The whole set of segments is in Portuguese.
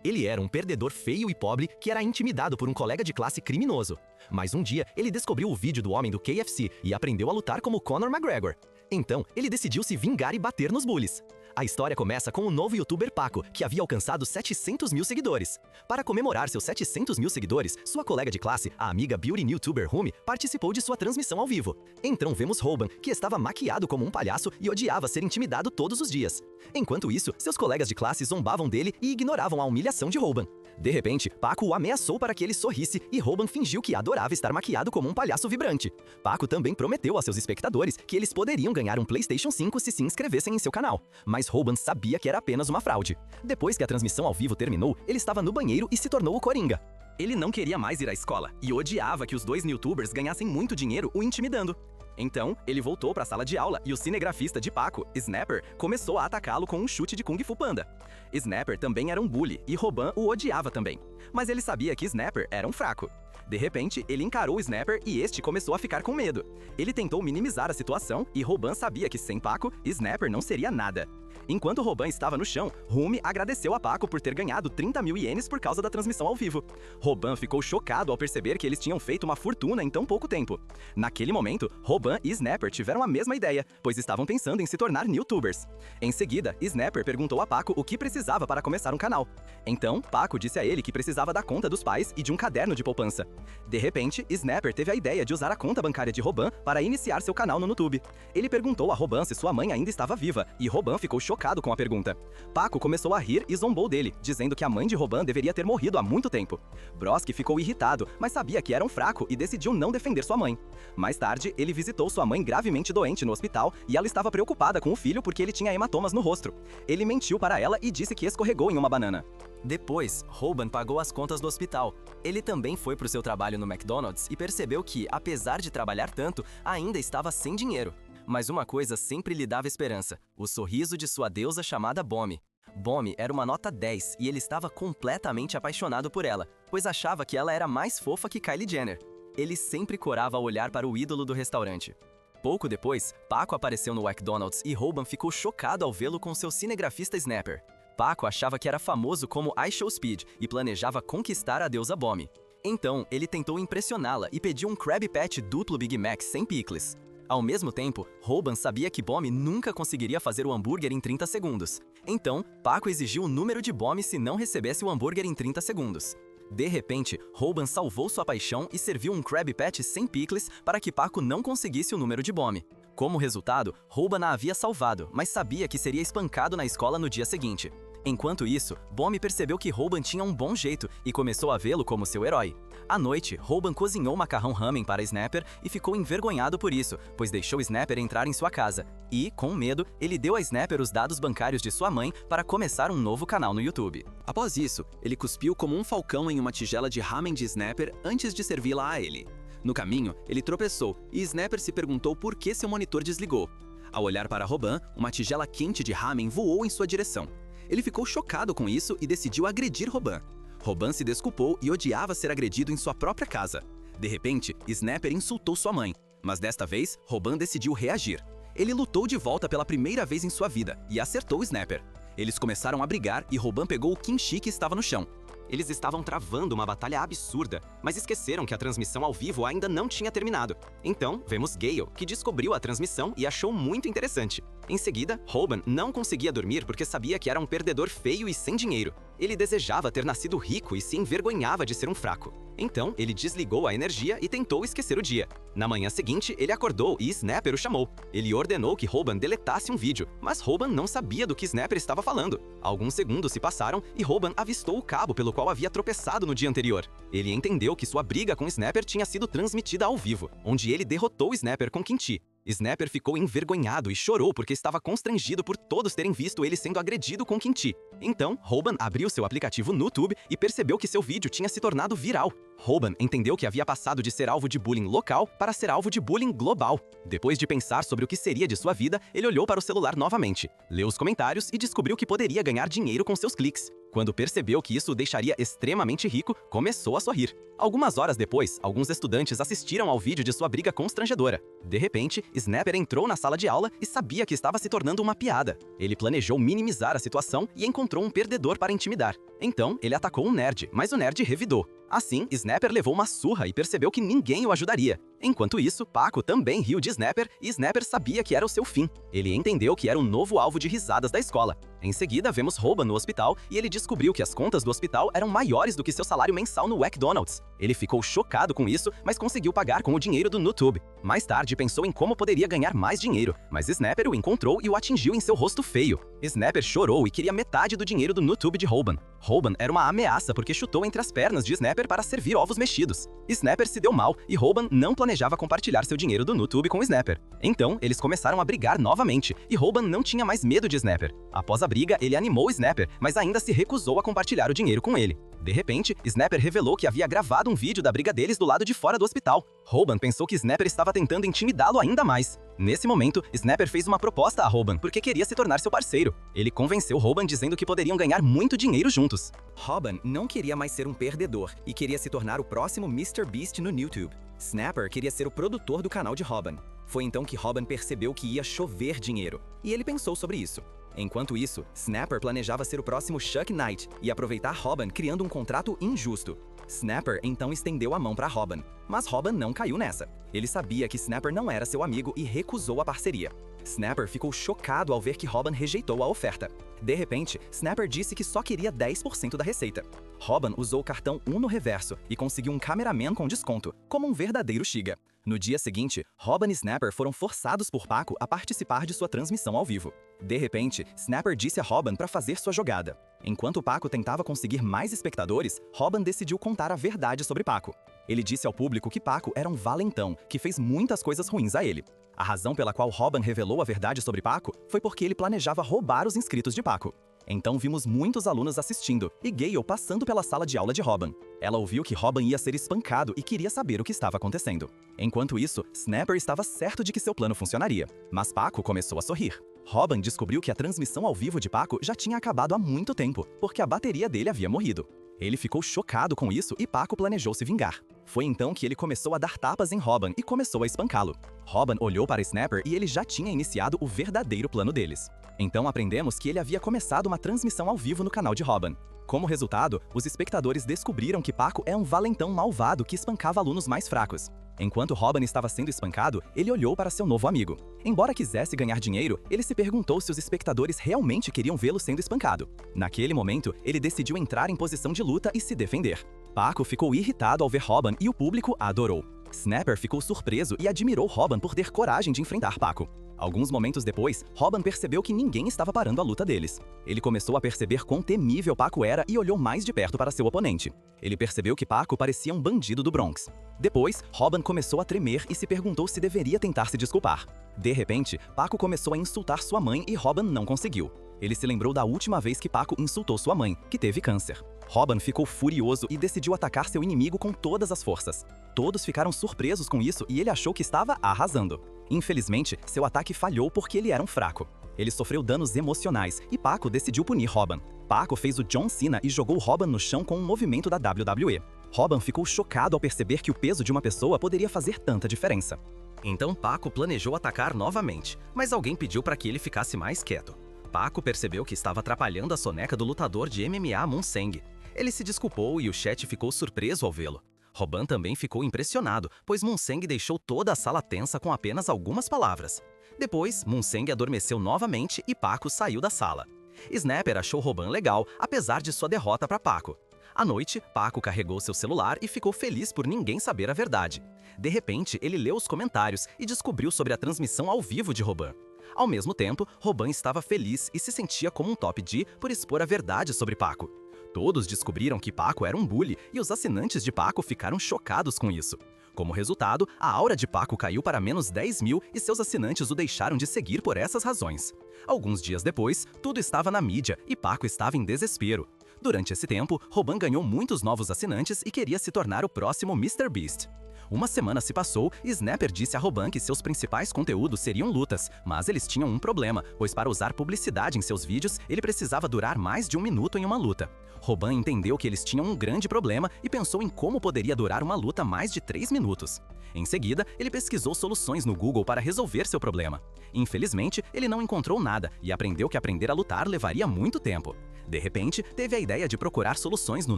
Ele era um perdedor feio e pobre que era intimidado por um colega de classe criminoso. Mas um dia, ele descobriu o vídeo do homem do KFC e aprendeu a lutar como Conor McGregor. Então, ele decidiu se vingar e bater nos bullies. A história começa com o novo youtuber Paco, que havia alcançado 700 mil seguidores. Para comemorar seus 700 mil seguidores, sua colega de classe, a amiga beauty youtuber Rumi, participou de sua transmissão ao vivo. Então vemos Roban, que estava maquiado como um palhaço e odiava ser intimidado todos os dias. Enquanto isso, seus colegas de classe zombavam dele e ignoravam a humilhação de Roban. De repente, Paco o ameaçou para que ele sorrisse e Roban fingiu que adorava estar maquiado como um palhaço vibrante. Paco também prometeu a seus espectadores que eles poderiam ganhar um PlayStation 5 se se inscrevessem em seu canal. Mas Roban sabia que era apenas uma fraude. Depois que a transmissão ao vivo terminou, ele estava no banheiro e se tornou o Coringa. Ele não queria mais ir à escola e odiava que os dois youtubers ganhassem muito dinheiro o intimidando. Então, ele voltou para a sala de aula e o cinegrafista de Paco, Snapper, começou a atacá-lo com um chute de Kung Fu Panda. Snapper também era um bully e Roban o odiava também. Mas ele sabia que Snapper era um fraco. De repente, ele encarou o Snapper e este começou a ficar com medo. Ele tentou minimizar a situação e Roban sabia que sem Paco, Snapper não seria nada. Enquanto Roban estava no chão, Rumi agradeceu a Paco por ter ganhado 30 mil ienes por causa da transmissão ao vivo. Roban ficou chocado ao perceber que eles tinham feito uma fortuna em tão pouco tempo. Naquele momento, Roban e Snapper tiveram a mesma ideia, pois estavam pensando em se tornar youtubers. Em seguida, Snapper perguntou a Paco o que precisava para começar um canal. Então, Paco disse a ele que precisava da conta dos pais e de um caderno de poupança. De repente, Snapper teve a ideia de usar a conta bancária de Roban para iniciar seu canal no YouTube. Ele perguntou a Roban se sua mãe ainda estava viva, e Roban ficou chocado com a pergunta. Paco começou a rir e zombou dele, dizendo que a mãe de Roban deveria ter morrido há muito tempo. Broski ficou irritado, mas sabia que era um fraco e decidiu não defender sua mãe. Mais tarde, ele visitou sua mãe gravemente doente no hospital e ela estava preocupada com o filho porque ele tinha hematomas no rosto. Ele mentiu para ela e disse que escorregou em uma banana. Depois, Roban pagou as contas do hospital. Ele também foi para o seu trabalho no McDonald's e percebeu que, apesar de trabalhar tanto, ainda estava sem dinheiro. Mas uma coisa sempre lhe dava esperança: o sorriso de sua deusa chamada Bomi. Bomi era uma nota 10 e ele estava completamente apaixonado por ela, pois achava que ela era mais fofa que Kylie Jenner. Ele sempre corava ao olhar para o ídolo do restaurante. Pouco depois, Paco apareceu no McDonald's e Roban ficou chocado ao vê-lo com seu cinegrafista Snapper. Paco achava que era famoso como iShowSpeed e planejava conquistar a deusa Bomi. Então, ele tentou impressioná-la e pediu um Krabby Patty duplo Big Mac sem picles. Ao mesmo tempo, Roban sabia que Bomi nunca conseguiria fazer o hambúrguer em 30 segundos. Então, Paco exigiu o número de Bomi se não recebesse o hambúrguer em 30 segundos. De repente, Roban salvou sua paixão e serviu um Krabby Patty sem picles para que Paco não conseguisse o número de Bomi. Como resultado, Roban a havia salvado, mas sabia que seria espancado na escola no dia seguinte. Enquanto isso, Bomi percebeu que Roban tinha um bom jeito e começou a vê-lo como seu herói. À noite, Roban cozinhou macarrão ramen para Snapper e ficou envergonhado por isso, pois deixou Snapper entrar em sua casa. E, com medo, ele deu a Snapper os dados bancários de sua mãe para começar um novo canal no YouTube. Após isso, ele cuspiu como um falcão em uma tigela de ramen de Snapper antes de servi-la a ele. No caminho, ele tropeçou e Snapper se perguntou por que seu monitor desligou. Ao olhar para Roban, uma tigela quente de ramen voou em sua direção. Ele ficou chocado com isso e decidiu agredir Roban. Roban se desculpou e odiava ser agredido em sua própria casa. De repente, Snapper insultou sua mãe, mas desta vez, Roban decidiu reagir. Ele lutou de volta pela primeira vez em sua vida e acertou Snapper. Eles começaram a brigar e Roban pegou o kimchi que estava no chão. Eles estavam travando uma batalha absurda, mas esqueceram que a transmissão ao vivo ainda não tinha terminado. Então, vemos Gale, que descobriu a transmissão e achou muito interessante. Em seguida, Roban não conseguia dormir porque sabia que era um perdedor feio e sem dinheiro. Ele desejava ter nascido rico e se envergonhava de ser um fraco. Então, ele desligou a energia e tentou esquecer o dia. Na manhã seguinte, ele acordou e Snapper o chamou. Ele ordenou que Roban deletasse um vídeo, mas Roban não sabia do que Snapper estava falando. Alguns segundos se passaram e Roban avistou o cabo pelo qual havia tropeçado no dia anterior. Ele entendeu que sua briga com Snapper tinha sido transmitida ao vivo, onde ele derrotou Snapper com kimchi. Snapper ficou envergonhado e chorou porque estava constrangido por todos terem visto ele sendo agredido com kimchi. Então, Roban abriu seu aplicativo no YouTube e percebeu que seu vídeo tinha se tornado viral. Roban entendeu que havia passado de ser alvo de bullying local para ser alvo de bullying global. Depois de pensar sobre o que seria de sua vida, ele olhou para o celular novamente, leu os comentários e descobriu que poderia ganhar dinheiro com seus cliques. Quando percebeu que isso o deixaria extremamente rico, começou a sorrir. Algumas horas depois, alguns estudantes assistiram ao vídeo de sua briga constrangedora. De repente, Snapper entrou na sala de aula e sabia que estava se tornando uma piada. Ele planejou minimizar a situação e encontrou um perdedor para intimidar. Então, ele atacou um nerd, mas o nerd revidou. Assim, Snapper levou uma surra e percebeu que ninguém o ajudaria. Enquanto isso, Paco também riu de Snapper e Snapper sabia que era o seu fim. Ele entendeu que era um novo alvo de risadas da escola. Em seguida, vemos Robin no hospital e ele descobriu que as contas do hospital eram maiores do que seu salário mensal no McDonald's. Ele ficou chocado com isso, mas conseguiu pagar com o dinheiro do YouTube. Mais tarde, pensou em como poderia ganhar mais dinheiro, mas Snapper o encontrou e o atingiu em seu rosto feio. Snapper chorou e queria metade do dinheiro do YouTube de Robin. Robin era uma ameaça porque chutou entre as pernas de Snapper para servir ovos mexidos. Snapper se deu mal e Robin não planejava compartilhar seu dinheiro do YouTube com Snapper. Então, eles começaram a brigar novamente e Robin não tinha mais medo de Snapper. Após a briga, ele animou Snapper, mas ainda se recusou a compartilhar o dinheiro com ele. De repente, Snapper revelou que havia gravado um vídeo da briga deles do lado de fora do hospital. Robin pensou que Snapper estava tentando intimidá-lo ainda mais. Nesse momento, Snapper fez uma proposta a Robin porque queria se tornar seu parceiro. Ele convenceu Robin dizendo que poderiam ganhar muito dinheiro juntos. Robin não queria mais ser um perdedor e queria se tornar o próximo MrBeast no YouTube. Snapper queria ser o produtor do canal de Robin. Foi então que Robin percebeu que ia chover dinheiro, e ele pensou sobre isso. Enquanto isso, Snapper planejava ser o próximo Chuck Knight e aproveitar Robin criando um contrato injusto. Snapper então estendeu a mão para Robin, mas Robin não caiu nessa. Ele sabia que Snapper não era seu amigo e recusou a parceria. Snapper ficou chocado ao ver que Robin rejeitou a oferta. De repente, Snapper disse que só queria 10% da receita. Robin usou o cartão Uno Reverso e conseguiu um cameraman com desconto, como um verdadeiro xiga. No dia seguinte, Robin e Snapper foram forçados por Paco a participar de sua transmissão ao vivo. De repente, Snapper disse a Robin para fazer sua jogada. Enquanto Paco tentava conseguir mais espectadores, Robin decidiu contar a verdade sobre Paco. Ele disse ao público que Paco era um valentão, que fez muitas coisas ruins a ele. A razão pela qual Robin revelou a verdade sobre Paco foi porque ele planejava roubar os inscritos de Paco. Então vimos muitos alunos assistindo e Gale passando pela sala de aula de Robin. Ela ouviu que Robin ia ser espancado e queria saber o que estava acontecendo. Enquanto isso, Snapper estava certo de que seu plano funcionaria, mas Paco começou a sorrir. Robin descobriu que a transmissão ao vivo de Paco já tinha acabado há muito tempo, porque a bateria dele havia morrido. Ele ficou chocado com isso e Paco planejou se vingar. Foi então que ele começou a dar tapas em Robin e começou a espancá-lo. Robin olhou para Snapper e ele já tinha iniciado o verdadeiro plano deles. Então aprendemos que ele havia começado uma transmissão ao vivo no canal de Robin. Como resultado, os espectadores descobriram que Paco é um valentão malvado que espancava alunos mais fracos. Enquanto Robin estava sendo espancado, ele olhou para seu novo amigo. Embora quisesse ganhar dinheiro, ele se perguntou se os espectadores realmente queriam vê-lo sendo espancado. Naquele momento, ele decidiu entrar em posição de luta e se defender. Paco ficou irritado ao ver Robin e o público a adorou. Snapper ficou surpreso e admirou Robin por ter coragem de enfrentar Paco. Alguns momentos depois, Robin percebeu que ninguém estava parando a luta deles. Ele começou a perceber quão temível Paco era e olhou mais de perto para seu oponente. Ele percebeu que Paco parecia um bandido do Bronx. Depois, Robin começou a tremer e se perguntou se deveria tentar se desculpar. De repente, Paco começou a insultar sua mãe e Robin não conseguiu. Ele se lembrou da última vez que Paco insultou sua mãe, que teve câncer. Robin ficou furioso e decidiu atacar seu inimigo com todas as forças. Todos ficaram surpresos com isso e ele achou que estava arrasando. Infelizmente, seu ataque falhou porque ele era um fraco. Ele sofreu danos emocionais e Paco decidiu punir Robin. Paco fez o John Cena e jogou Robin no chão com um movimento da WWE. Robin ficou chocado ao perceber que o peso de uma pessoa poderia fazer tanta diferença. Então Paco planejou atacar novamente, mas alguém pediu para que ele ficasse mais quieto. Paco percebeu que estava atrapalhando a soneca do lutador de MMA Munseng. Ele se desculpou e o chat ficou surpreso ao vê-lo. Robin também ficou impressionado, pois Munseng deixou toda a sala tensa com apenas algumas palavras. Depois, Munseng adormeceu novamente e Paco saiu da sala. Snapper achou Robin legal, apesar de sua derrota para Paco. À noite, Paco carregou seu celular e ficou feliz por ninguém saber a verdade. De repente, ele leu os comentários e descobriu sobre a transmissão ao vivo de Robin. Ao mesmo tempo, Robin estava feliz e se sentia como um top G por expor a verdade sobre Paco. Todos descobriram que Paco era um bully e os assinantes de Paco ficaram chocados com isso. Como resultado, a aura de Paco caiu para menos 10 mil e seus assinantes o deixaram de seguir por essas razões. Alguns dias depois, tudo estava na mídia e Paco estava em desespero. Durante esse tempo, Robin ganhou muitos novos assinantes e queria se tornar o próximo MrBeast. Uma semana se passou e Snapper disse a Robin que seus principais conteúdos seriam lutas, mas eles tinham um problema, pois para usar publicidade em seus vídeos, ele precisava durar mais de 1 minuto em uma luta. Robin entendeu que eles tinham um grande problema e pensou em como poderia durar uma luta mais de 3 minutos. Em seguida, ele pesquisou soluções no Google para resolver seu problema. Infelizmente, ele não encontrou nada e aprendeu que aprender a lutar levaria muito tempo. De repente, teve a ideia de procurar soluções no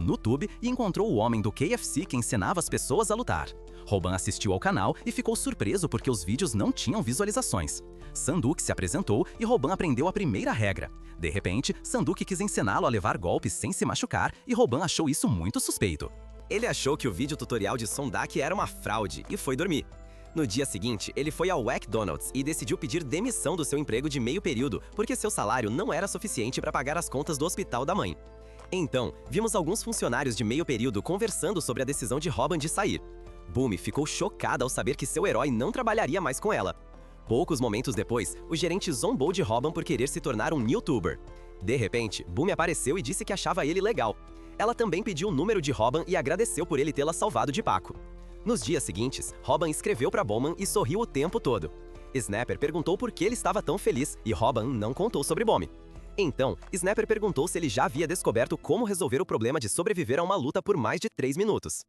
YouTube e encontrou o homem do KFC que ensinava as pessoas a lutar. Robin assistiu ao canal e ficou surpreso porque os vídeos não tinham visualizações. Sanduk se apresentou e Robin aprendeu a primeira regra. De repente, Sanduk quis ensiná-lo a levar golpes sem se machucar e Robin achou isso muito suspeito. Ele achou que o vídeo tutorial de Sondak era uma fraude e foi dormir. No dia seguinte, ele foi ao McDonald's e decidiu pedir demissão do seu emprego de meio período, porque seu salário não era suficiente para pagar as contas do hospital da mãe. Então, vimos alguns funcionários de meio período conversando sobre a decisão de Robin de sair. Boomy ficou chocada ao saber que seu herói não trabalharia mais com ela. Poucos momentos depois, o gerente zombou de Robin por querer se tornar um YouTuber. De repente, Boomy apareceu e disse que achava ele legal. Ela também pediu o número de Robin e agradeceu por ele tê-la salvado de Paco. Nos dias seguintes, Robin escreveu para Bowman e sorriu o tempo todo. Snapper perguntou por que ele estava tão feliz e Robin não contou sobre Boomy. Então, Snapper perguntou se ele já havia descoberto como resolver o problema de sobreviver a uma luta por mais de 3 minutos.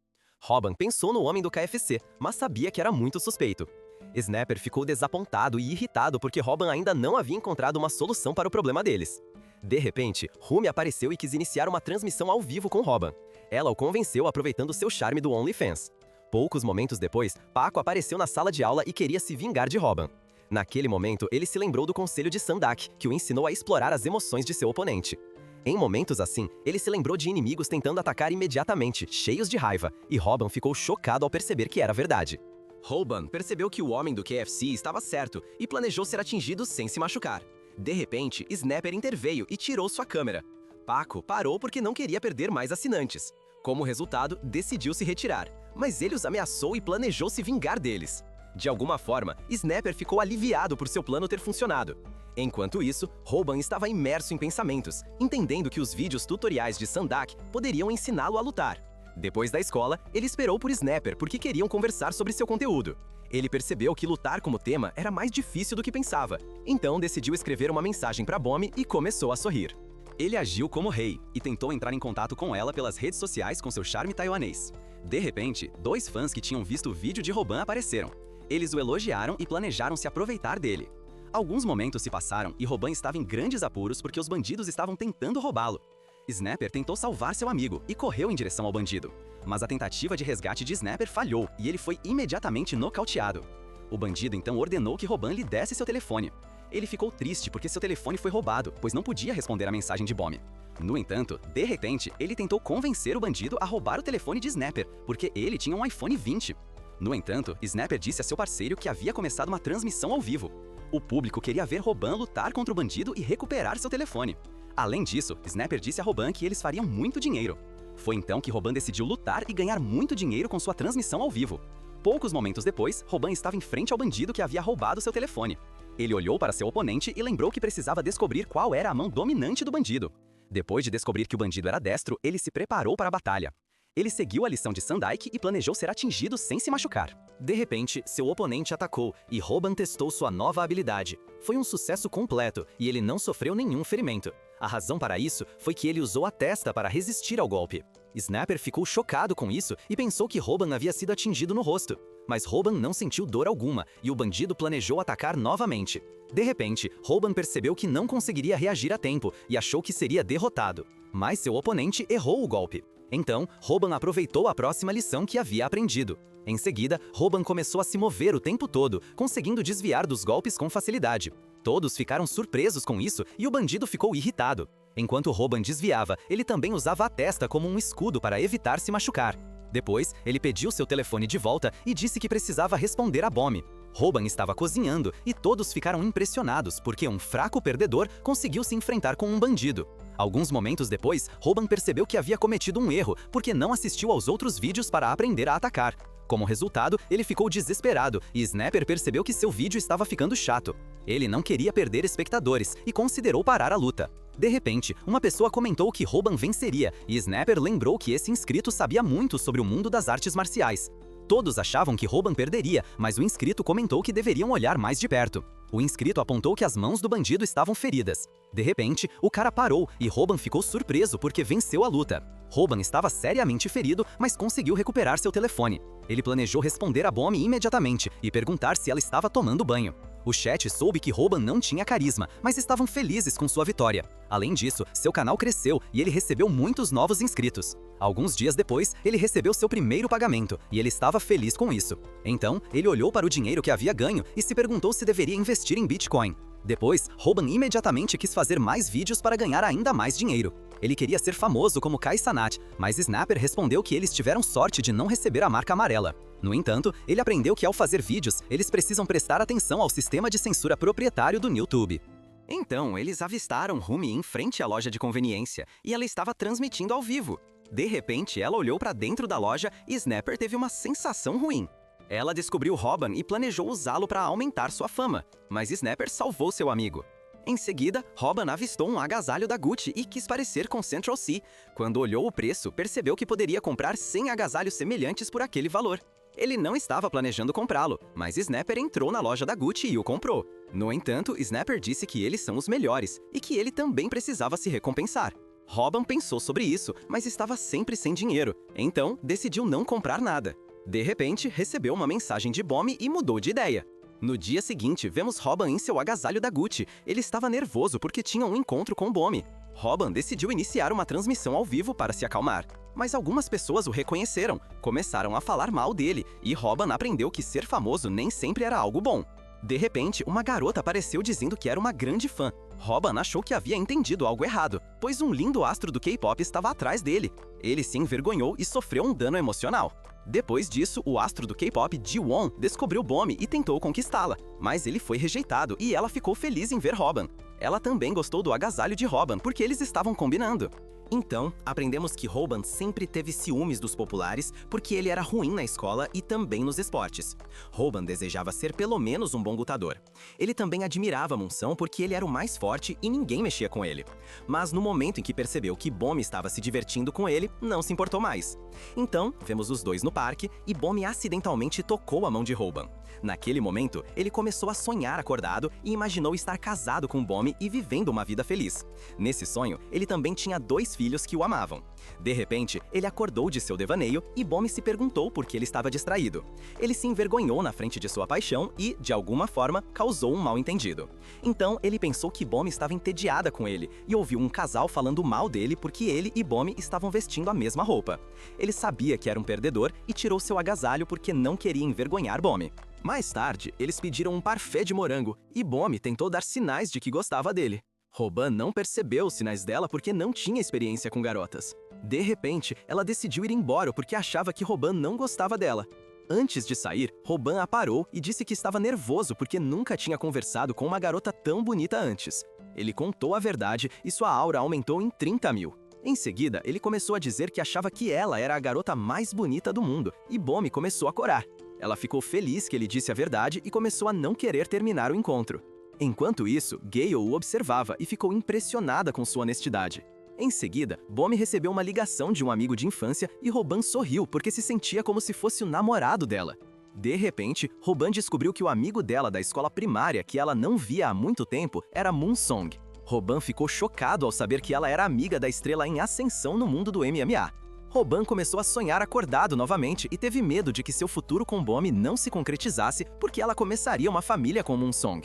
Robin pensou no homem do KFC, mas sabia que era muito suspeito. Snapper ficou desapontado e irritado porque Robin ainda não havia encontrado uma solução para o problema deles. De repente, Rumi apareceu e quis iniciar uma transmissão ao vivo com Robin. Ela o convenceu aproveitando seu charme do OnlyFans. Poucos momentos depois, Paco apareceu na sala de aula e queria se vingar de Robin. Naquele momento, ele se lembrou do conselho de Sandak, que o ensinou a explorar as emoções de seu oponente. Em momentos assim, ele se lembrou de inimigos tentando atacar imediatamente, cheios de raiva, e Robin ficou chocado ao perceber que era verdade. Robin percebeu que o homem do KFC estava certo e planejou ser atingido sem se machucar. De repente, Snapper interveio e tirou sua câmera. Paco parou porque não queria perder mais assinantes. Como resultado, decidiu se retirar, mas ele os ameaçou e planejou se vingar deles. De alguma forma, Snapper ficou aliviado por seu plano ter funcionado. Enquanto isso, Robin estava imerso em pensamentos, entendendo que os vídeos tutoriais de Sandak poderiam ensiná-lo a lutar. Depois da escola, ele esperou por Snapper porque queriam conversar sobre seu conteúdo. Ele percebeu que lutar como tema era mais difícil do que pensava, então decidiu escrever uma mensagem para Boomy e começou a sorrir. Ele agiu como rei e tentou entrar em contato com ela pelas redes sociais com seu charme taiwanês. De repente, 2 fãs que tinham visto o vídeo de Robin apareceram. Eles o elogiaram e planejaram se aproveitar dele. Alguns momentos se passaram e Robin estava em grandes apuros porque os bandidos estavam tentando roubá-lo. Snapper tentou salvar seu amigo e correu em direção ao bandido. Mas a tentativa de resgate de Snapper falhou e ele foi imediatamente nocauteado. O bandido então ordenou que Robin lhe desse seu telefone. Ele ficou triste porque seu telefone foi roubado, pois não podia responder a mensagem de Boomy. No entanto, de repente, ele tentou convencer o bandido a roubar o telefone de Snapper, porque ele tinha um iPhone 20. No entanto, Snapper disse a seu parceiro que havia começado uma transmissão ao vivo. O público queria ver Robin lutar contra o bandido e recuperar seu telefone. Além disso, Snapper disse a Robin que eles fariam muito dinheiro. Foi então que Robin decidiu lutar e ganhar muito dinheiro com sua transmissão ao vivo. Poucos momentos depois, Robin estava em frente ao bandido que havia roubado seu telefone. Ele olhou para seu oponente e lembrou que precisava descobrir qual era a mão dominante do bandido. Depois de descobrir que o bandido era destro, ele se preparou para a batalha. Ele seguiu a lição de Sandak e planejou ser atingido sem se machucar. De repente, seu oponente atacou e Robin testou sua nova habilidade. Foi um sucesso completo e ele não sofreu nenhum ferimento. A razão para isso foi que ele usou a testa para resistir ao golpe. Snapper ficou chocado com isso e pensou que Robin havia sido atingido no rosto. Mas Robin não sentiu dor alguma e o bandido planejou atacar novamente. De repente, Robin percebeu que não conseguiria reagir a tempo e achou que seria derrotado. Mas seu oponente errou o golpe. Então, Robin aproveitou a próxima lição que havia aprendido. Em seguida, Robin começou a se mover o tempo todo, conseguindo desviar dos golpes com facilidade. Todos ficaram surpresos com isso e o bandido ficou irritado. Enquanto Robin desviava, ele também usava a testa como um escudo para evitar se machucar. Depois, ele pediu seu telefone de volta e disse que precisava responder a Boomy. Robin estava cozinhando e todos ficaram impressionados porque um fraco perdedor conseguiu se enfrentar com um bandido. Alguns momentos depois, Robin percebeu que havia cometido um erro porque não assistiu aos outros vídeos para aprender a atacar. Como resultado, ele ficou desesperado e Snapper percebeu que seu vídeo estava ficando chato. Ele não queria perder espectadores e considerou parar a luta. De repente, uma pessoa comentou que Robin venceria e Snapper lembrou que esse inscrito sabia muito sobre o mundo das artes marciais. Todos achavam que Robin perderia, mas o inscrito comentou que deveriam olhar mais de perto. O inscrito apontou que as mãos do bandido estavam feridas. De repente, o cara parou e Robin ficou surpreso porque venceu a luta. Robin estava seriamente ferido, mas conseguiu recuperar seu telefone. Ele planejou responder a Bommi imediatamente e perguntar se ela estava tomando banho. O chat soube que Robin não tinha carisma, mas estavam felizes com sua vitória. Além disso, seu canal cresceu e ele recebeu muitos novos inscritos. Alguns dias depois, ele recebeu seu primeiro pagamento e ele estava feliz com isso. Então, ele olhou para o dinheiro que havia ganho e se perguntou se deveria investir em Bitcoin. Depois, Robin imediatamente quis fazer mais vídeos para ganhar ainda mais dinheiro. Ele queria ser famoso como Kai Cenat, mas Snapper respondeu que eles tiveram sorte de não receber a marca amarela. No entanto, ele aprendeu que ao fazer vídeos, eles precisam prestar atenção ao sistema de censura proprietário do YouTube. Então, eles avistaram Rumi em frente à loja de conveniência e ela estava transmitindo ao vivo. De repente, ela olhou para dentro da loja e Snapper teve uma sensação ruim. Ela descobriu Robin e planejou usá-lo para aumentar sua fama, mas Snapper salvou seu amigo. Em seguida, Robin avistou um agasalho da Gucci e quis parecer com Central Cee. Quando olhou o preço, percebeu que poderia comprar 100 agasalhos semelhantes por aquele valor. Ele não estava planejando comprá-lo, mas Snapper entrou na loja da Gucci e o comprou. No entanto, Snapper disse que eles são os melhores e que ele também precisava se recompensar. Robin pensou sobre isso, mas estava sempre sem dinheiro, então decidiu não comprar nada. De repente, recebeu uma mensagem de Bommi e mudou de ideia. No dia seguinte, vemos Robin em seu agasalho da Gucci. Ele estava nervoso porque tinha um encontro com Bommi. Robin decidiu iniciar uma transmissão ao vivo para se acalmar. Mas algumas pessoas o reconheceram, começaram a falar mal dele, e Robin aprendeu que ser famoso nem sempre era algo bom. De repente, uma garota apareceu dizendo que era uma grande fã. Robin achou que havia entendido algo errado, pois um lindo astro do K-pop estava atrás dele. Ele se envergonhou e sofreu um dano emocional. Depois disso, o astro do K-pop, Ji-won, descobriu Bommi e tentou conquistá-la, mas ele foi rejeitado e ela ficou feliz em ver Robin. Ela também gostou do agasalho de Robin porque eles estavam combinando. Então, aprendemos que Robin sempre teve ciúmes dos populares porque ele era ruim na escola e também nos esportes. Robin desejava ser pelo menos um bom lutador. Ele também admirava Monção porque ele era o mais forte e ninguém mexia com ele. Mas no momento em que percebeu que Bommi estava se divertindo com ele, não se importou mais. Então, vemos os dois no parque e Bommi acidentalmente tocou a mão de Robin. Naquele momento, ele começou a sonhar acordado e imaginou estar casado com Bommi e vivendo uma vida feliz. Nesse sonho, ele também tinha 2 filhos que o amavam. De repente, ele acordou de seu devaneio e Bommi se perguntou por que ele estava distraído. Ele se envergonhou na frente de sua paixão e, de alguma forma, causou um mal-entendido. Então, ele pensou que Bommi estava entediada com ele e ouviu um casal falando mal dele porque ele e Bommi estavam vestindo a mesma roupa. Ele sabia que era um perdedor e tirou seu agasalho porque não queria envergonhar Bommi. Mais tarde, eles pediram um parfait de morango e Bommi tentou dar sinais de que gostava dele. Robin não percebeu os sinais dela porque não tinha experiência com garotas. De repente, ela decidiu ir embora porque achava que Robin não gostava dela. Antes de sair, Robin a parou e disse que estava nervoso porque nunca tinha conversado com uma garota tão bonita antes. Ele contou a verdade e sua aura aumentou em 30 mil. Em seguida, ele começou a dizer que achava que ela era a garota mais bonita do mundo e Bommi começou a corar. Ela ficou feliz que ele disse a verdade e começou a não querer terminar o encontro. Enquanto isso, Gale o observava e ficou impressionada com sua honestidade. Em seguida, Bommi recebeu uma ligação de um amigo de infância e Robin sorriu porque se sentia como se fosse o namorado dela. De repente, Robin descobriu que o amigo dela da escola primária, que ela não via há muito tempo, era Moonsong. Robin ficou chocado ao saber que ela era amiga da estrela em ascensão no mundo do MMA. Robin começou a sonhar acordado novamente e teve medo de que seu futuro com Bommi não se concretizasse porque ela começaria uma família com Moonsong.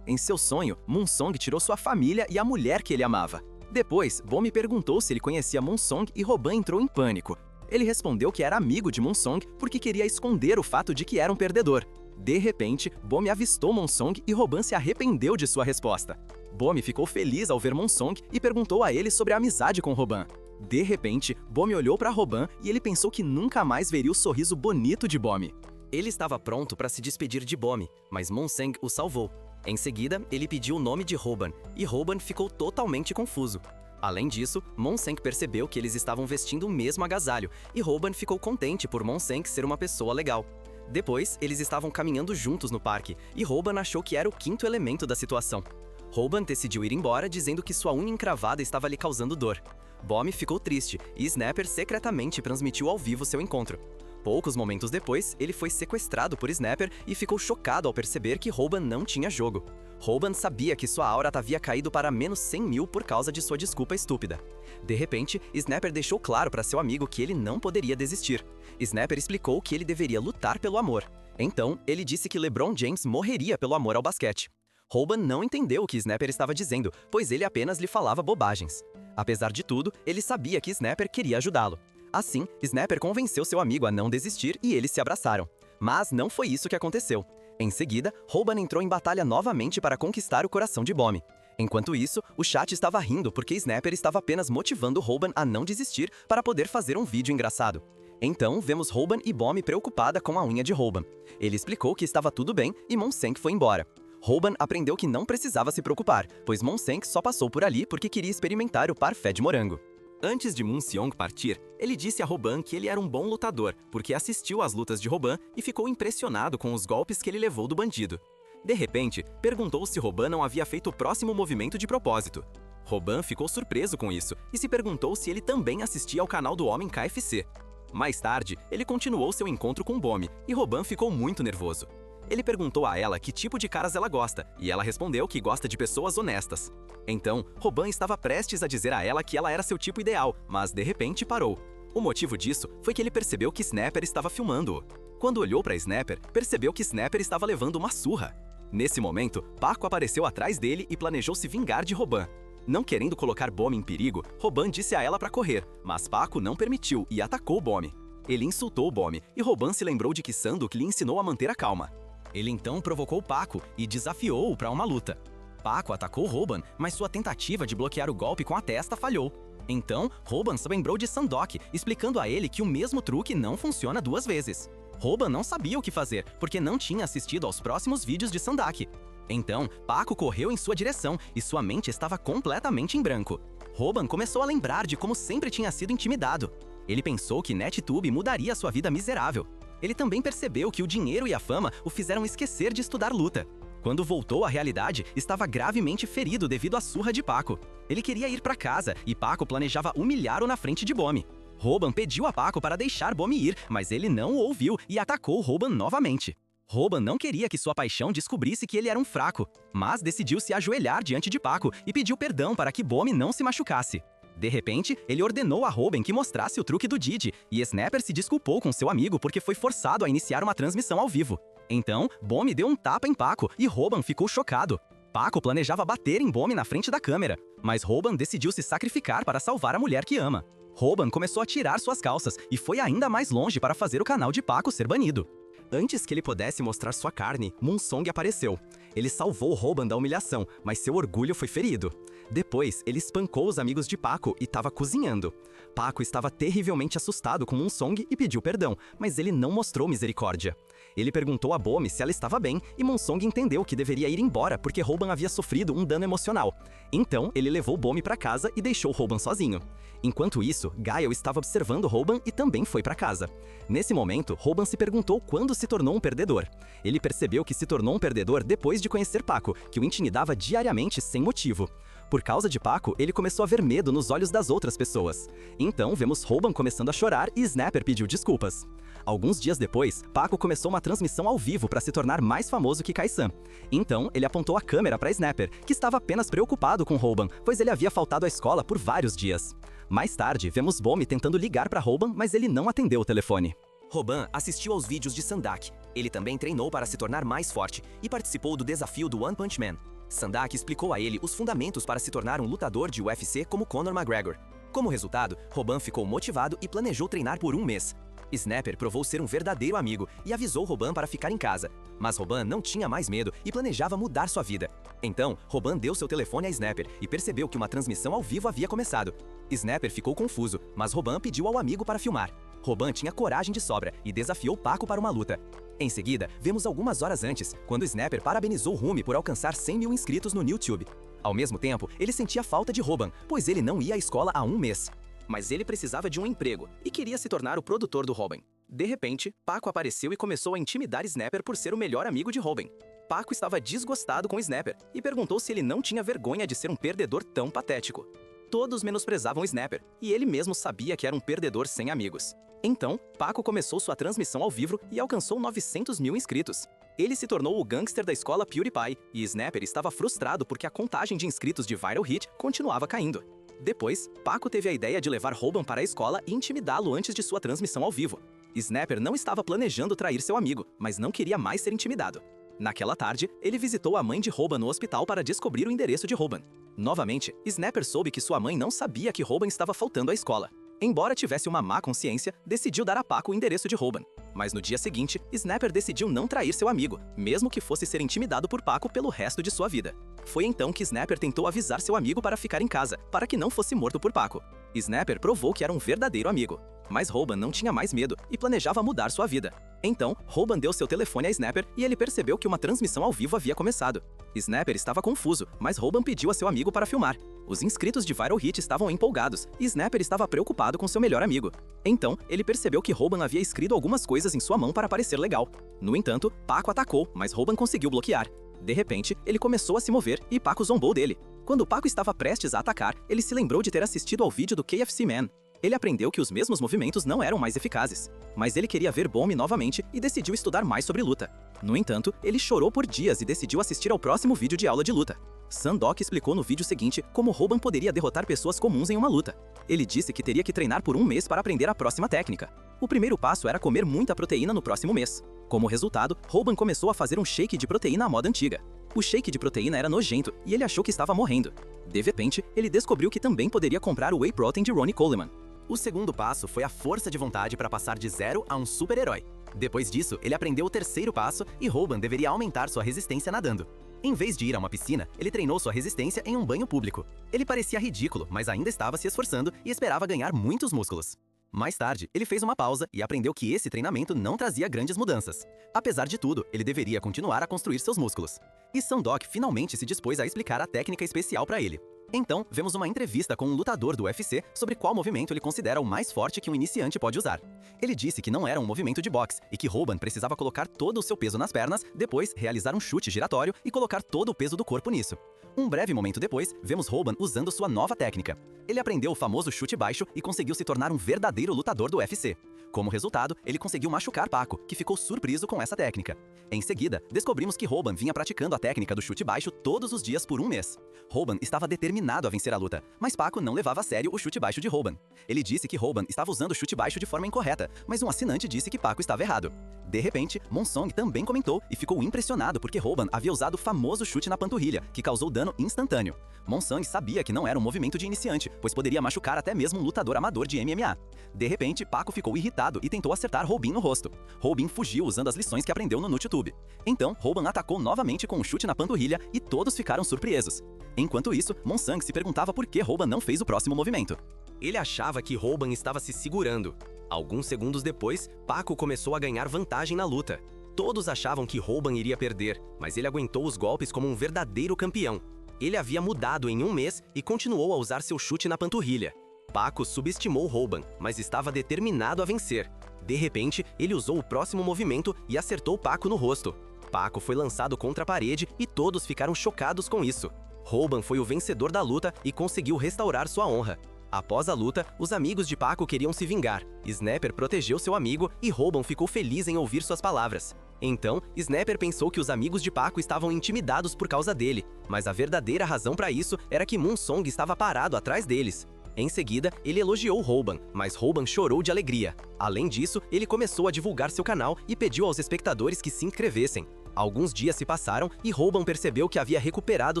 Em seu sonho, Moonsong tirou sua família e a mulher que ele amava. Depois, Bommi perguntou se ele conhecia Moonsong e Robin entrou em pânico. Ele respondeu que era amigo de Moonsong porque queria esconder o fato de que era um perdedor. De repente, Bommi avistou Moonsong e Robin se arrependeu de sua resposta. Bommi ficou feliz ao ver Moonsong e perguntou a ele sobre a amizade com Robin. De repente, Bommi olhou para Robin e ele pensou que nunca mais veria o sorriso bonito de Bommi. Ele estava pronto para se despedir de Bommi, mas Moonsong o salvou. Em seguida, ele pediu o nome de Robin, e Robin ficou totalmente confuso. Além disso, Moonsong percebeu que eles estavam vestindo o mesmo agasalho, e Robin ficou contente por Moonsong ser uma pessoa legal. Depois, eles estavam caminhando juntos no parque, e Robin achou que era o quinto elemento da situação. Robin decidiu ir embora dizendo que sua unha encravada estava lhe causando dor. Bommi ficou triste, e Snapper secretamente transmitiu ao vivo seu encontro. Poucos momentos depois, ele foi sequestrado por Snapper e ficou chocado ao perceber que Hoban não tinha jogo. Hoban sabia que sua aura havia caído para menos 100 mil por causa de sua desculpa estúpida. De repente, Snapper deixou claro para seu amigo que ele não poderia desistir. Snapper explicou que ele deveria lutar pelo amor. Então, ele disse que LeBron James morreria pelo amor ao basquete. Hoban não entendeu o que Snapper estava dizendo, pois ele apenas lhe falava bobagens. Apesar de tudo, ele sabia que Snapper queria ajudá-lo. Assim, Snapper convenceu seu amigo a não desistir e eles se abraçaram. Mas não foi isso que aconteceu. Em seguida, Hoban entrou em batalha novamente para conquistar o coração de Bommy. Enquanto isso, o chat estava rindo porque Snapper estava apenas motivando Hoban a não desistir para poder fazer um vídeo engraçado. Então, vemos Hoban e Bommy preocupada com a unha de Hoban. Ele explicou que estava tudo bem e Monsenk foi embora. Hoban aprendeu que não precisava se preocupar, pois Monsenk só passou por ali porque queria experimentar o parfait de morango. Antes de Moon Seong partir, ele disse a Hoban que ele era um bom lutador, porque assistiu às lutas de Hoban e ficou impressionado com os golpes que ele levou do bandido. De repente, perguntou se Hoban não havia feito o próximo movimento de propósito. Hoban ficou surpreso com isso e se perguntou se ele também assistia ao canal do Homem KFC. Mais tarde, ele continuou seu encontro com Bommy e Hoban ficou muito nervoso. Ele perguntou a ela que tipo de caras ela gosta, e ela respondeu que gosta de pessoas honestas. Então, Hoban estava prestes a dizer a ela que ela era seu tipo ideal, mas de repente parou. O motivo disso foi que ele percebeu que Snapper estava filmando-o. Quando olhou para Snapper, percebeu que Snapper estava levando uma surra. Nesse momento, Paco apareceu atrás dele e planejou se vingar de Hoban. Não querendo colocar Bommy em perigo, Hoban disse a ela para correr, mas Paco não permitiu e atacou Bommy. Ele insultou Bommy e Hoban se lembrou de que Sanduk lhe ensinou a manter a calma. Ele então provocou Paco e desafiou-o para uma luta. Paco atacou Hoban, mas sua tentativa de bloquear o golpe com a testa falhou. Então, Hoban se lembrou de Sandok, explicando a ele que o mesmo truque não funciona duas vezes. Hoban não sabia o que fazer, porque não tinha assistido aos próximos vídeos de Sandok. Então, Paco correu em sua direção e sua mente estava completamente em branco. Hoban começou a lembrar de como sempre tinha sido intimidado. Ele pensou que NetTube mudaria sua vida miserável. Ele também percebeu que o dinheiro e a fama o fizeram esquecer de estudar luta. Quando voltou à realidade, estava gravemente ferido devido à surra de Paco. Ele queria ir para casa e Paco planejava humilhá-lo na frente de Bommy. Hoban pediu a Paco para deixar Bommy ir, mas ele não o ouviu e atacou Hoban novamente. Hoban não queria que sua paixão descobrisse que ele era um fraco, mas decidiu se ajoelhar diante de Paco e pediu perdão para que Bommy não se machucasse. De repente, ele ordenou a Hoban que mostrasse o truque do Didi, e Snapper se desculpou com seu amigo porque foi forçado a iniciar uma transmissão ao vivo. Então, Bommy deu um tapa em Paco e Hoban ficou chocado. Paco planejava bater em Bommy na frente da câmera, mas Hoban decidiu se sacrificar para salvar a mulher que ama. Hoban começou a tirar suas calças e foi ainda mais longe para fazer o canal de Paco ser banido. Antes que ele pudesse mostrar sua carne, Moonsong apareceu. Ele salvou Hoban da humilhação, mas seu orgulho foi ferido. Depois, ele espancou os amigos de Paco e estava cozinhando. Paco estava terrivelmente assustado com Moonsong e pediu perdão, mas ele não mostrou misericórdia. Ele perguntou a Bommy se ela estava bem e Moonsong entendeu que deveria ir embora porque Hoban havia sofrido um dano emocional. Então, ele levou Bommy para casa e deixou Hoban sozinho. Enquanto isso, Gael estava observando Hoban e também foi para casa. Nesse momento, Hoban se perguntou quando se tornou um perdedor. Ele percebeu que se tornou um perdedor depois de conhecer Paco, que o intimidava diariamente sem motivo. Por causa de Paco, ele começou a ver medo nos olhos das outras pessoas. Então, vemos Hoban começando a chorar e Snapper pediu desculpas. Alguns dias depois, Paco começou uma transmissão ao vivo para se tornar mais famoso que Kai-san. Então, ele apontou a câmera para Snapper, que estava apenas preocupado com Hoban, pois ele havia faltado à escola por vários dias. Mais tarde, vemos Bommy tentando ligar para Hoban, mas ele não atendeu o telefone. Hoban assistiu aos vídeos de Sandak. Ele também treinou para se tornar mais forte e participou do desafio do One Punch Man. Sandak explicou a ele os fundamentos para se tornar um lutador de UFC como Conor McGregor. Como resultado, Hoban ficou motivado e planejou treinar por um mês. Snapper provou ser um verdadeiro amigo e avisou Hoban para ficar em casa. Mas Hoban não tinha mais medo e planejava mudar sua vida. Então, Hoban deu seu telefone a Snapper e percebeu que uma transmissão ao vivo havia começado. Snapper ficou confuso, mas Hoban pediu ao amigo para filmar. Hoban tinha coragem de sobra e desafiou Paco para uma luta. Em seguida, vemos algumas horas antes, quando Snapper parabenizou Rumi por alcançar 100 mil inscritos no YouTube. Ao mesmo tempo, ele sentia falta de Hoban, pois ele não ia à escola há um mês. Mas ele precisava de um emprego e queria se tornar o produtor do Hoban. De repente, Paco apareceu e começou a intimidar Snapper por ser o melhor amigo de Hoban. Paco estava desgostado com Snapper e perguntou se ele não tinha vergonha de ser um perdedor tão patético. Todos menosprezavam Snapper e ele mesmo sabia que era um perdedor sem amigos. Então, Paco começou sua transmissão ao vivo e alcançou 900 mil inscritos. Ele se tornou o gangster da escola PewDiePie, e Snapper estava frustrado porque a contagem de inscritos de Viral Hit continuava caindo. Depois, Paco teve a ideia de levar Robin para a escola e intimidá-lo antes de sua transmissão ao vivo. Snapper não estava planejando trair seu amigo, mas não queria mais ser intimidado. Naquela tarde, ele visitou a mãe de Robin no hospital para descobrir o endereço de Robin. Novamente, Snapper soube que sua mãe não sabia que Robin estava faltando à escola. Embora tivesse uma má consciência, decidiu dar a Paco o endereço de Robin. Mas no dia seguinte, Snapper decidiu não trair seu amigo, mesmo que fosse ser intimidado por Paco pelo resto de sua vida. Foi então que Snapper tentou avisar seu amigo para ficar em casa, para que não fosse morto por Paco. Snapper provou que era um verdadeiro amigo. Mas Robin não tinha mais medo e planejava mudar sua vida. Então, Robin deu seu telefone a Snapper e ele percebeu que uma transmissão ao vivo havia começado. Snapper estava confuso, mas Robin pediu a seu amigo para filmar. Os inscritos de Viral Hit estavam empolgados e Snapper estava preocupado com seu melhor amigo. Então, ele percebeu que Robin havia escrito algumas coisas em sua mão para parecer legal. No entanto, Paco atacou, mas Robin conseguiu bloquear. De repente, ele começou a se mover e Paco zombou dele. Quando Paco estava prestes a atacar, ele se lembrou de ter assistido ao vídeo do KFC Man. Ele aprendeu que os mesmos movimentos não eram mais eficazes, mas ele queria ver Bomb novamente e decidiu estudar mais sobre luta. No entanto, ele chorou por dias e decidiu assistir ao próximo vídeo de aula de luta. Sandok explicou no vídeo seguinte como Robin poderia derrotar pessoas comuns em uma luta. Ele disse que teria que treinar por um mês para aprender a próxima técnica. O primeiro passo era comer muita proteína no próximo mês. Como resultado, Robin começou a fazer um shake de proteína à moda antiga. O shake de proteína era nojento e ele achou que estava morrendo. De repente, ele descobriu que também poderia comprar o Whey Protein de Ronnie Coleman. O segundo passo foi a força de vontade para passar de zero a um super-herói. Depois disso, ele aprendeu o terceiro passo e Robin deveria aumentar sua resistência nadando. Em vez de ir a uma piscina, ele treinou sua resistência em um banho público. Ele parecia ridículo, mas ainda estava se esforçando e esperava ganhar muitos músculos. Mais tarde, ele fez uma pausa e aprendeu que esse treinamento não trazia grandes mudanças. Apesar de tudo, ele deveria continuar a construir seus músculos. E Sandok finalmente se dispôs a explicar a técnica especial para ele. Então, vemos uma entrevista com um lutador do UFC sobre qual movimento ele considera o mais forte que um iniciante pode usar. Ele disse que não era um movimento de boxe e que Robin precisava colocar todo o seu peso nas pernas, depois realizar um chute giratório e colocar todo o peso do corpo nisso. Um breve momento depois, vemos Robin usando sua nova técnica. Ele aprendeu o famoso chute baixo e conseguiu se tornar um verdadeiro lutador do UFC. Como resultado, ele conseguiu machucar Paco, que ficou surpreso com essa técnica. Em seguida, descobrimos que Robin vinha praticando a técnica do chute baixo todos os dias por um mês. Robin estava determinado a vencer a luta, mas Paco não levava a sério o chute baixo de Robin. Ele disse que Robin estava usando o chute baixo de forma incorreta, mas um assinante disse que Paco estava errado. De repente, Monsong também comentou e ficou impressionado porque Robin havia usado o famoso chute na panturrilha, que causou dano instantâneo. Monsong sabia que não era um movimento de iniciante, pois poderia machucar até mesmo um lutador amador de MMA. De repente, Paco ficou irritado e tentou acertar Robin no rosto. Robin fugiu usando as lições que aprendeu no YouTube. Então, Robin atacou novamente com um chute na panturrilha e todos ficaram surpresos. Enquanto isso, Monsang se perguntava por que Robin não fez o próximo movimento. Ele achava que Robin estava se segurando. Alguns segundos depois, Paco começou a ganhar vantagem na luta. Todos achavam que Robin iria perder, mas ele aguentou os golpes como um verdadeiro campeão. Ele havia mudado em um mês e continuou a usar seu chute na panturrilha. Paco subestimou Robin, mas estava determinado a vencer. De repente, ele usou o próximo movimento e acertou Paco no rosto. Paco foi lançado contra a parede e todos ficaram chocados com isso. Robin foi o vencedor da luta e conseguiu restaurar sua honra. Após a luta, os amigos de Paco queriam se vingar. Snapper protegeu seu amigo e Robin ficou feliz em ouvir suas palavras. Então, Snapper pensou que os amigos de Paco estavam intimidados por causa dele, mas a verdadeira razão para isso era que Monsong estava parado atrás deles. Em seguida, ele elogiou Robin, mas Robin chorou de alegria. Além disso, ele começou a divulgar seu canal e pediu aos espectadores que se inscrevessem. Alguns dias se passaram e Robin percebeu que havia recuperado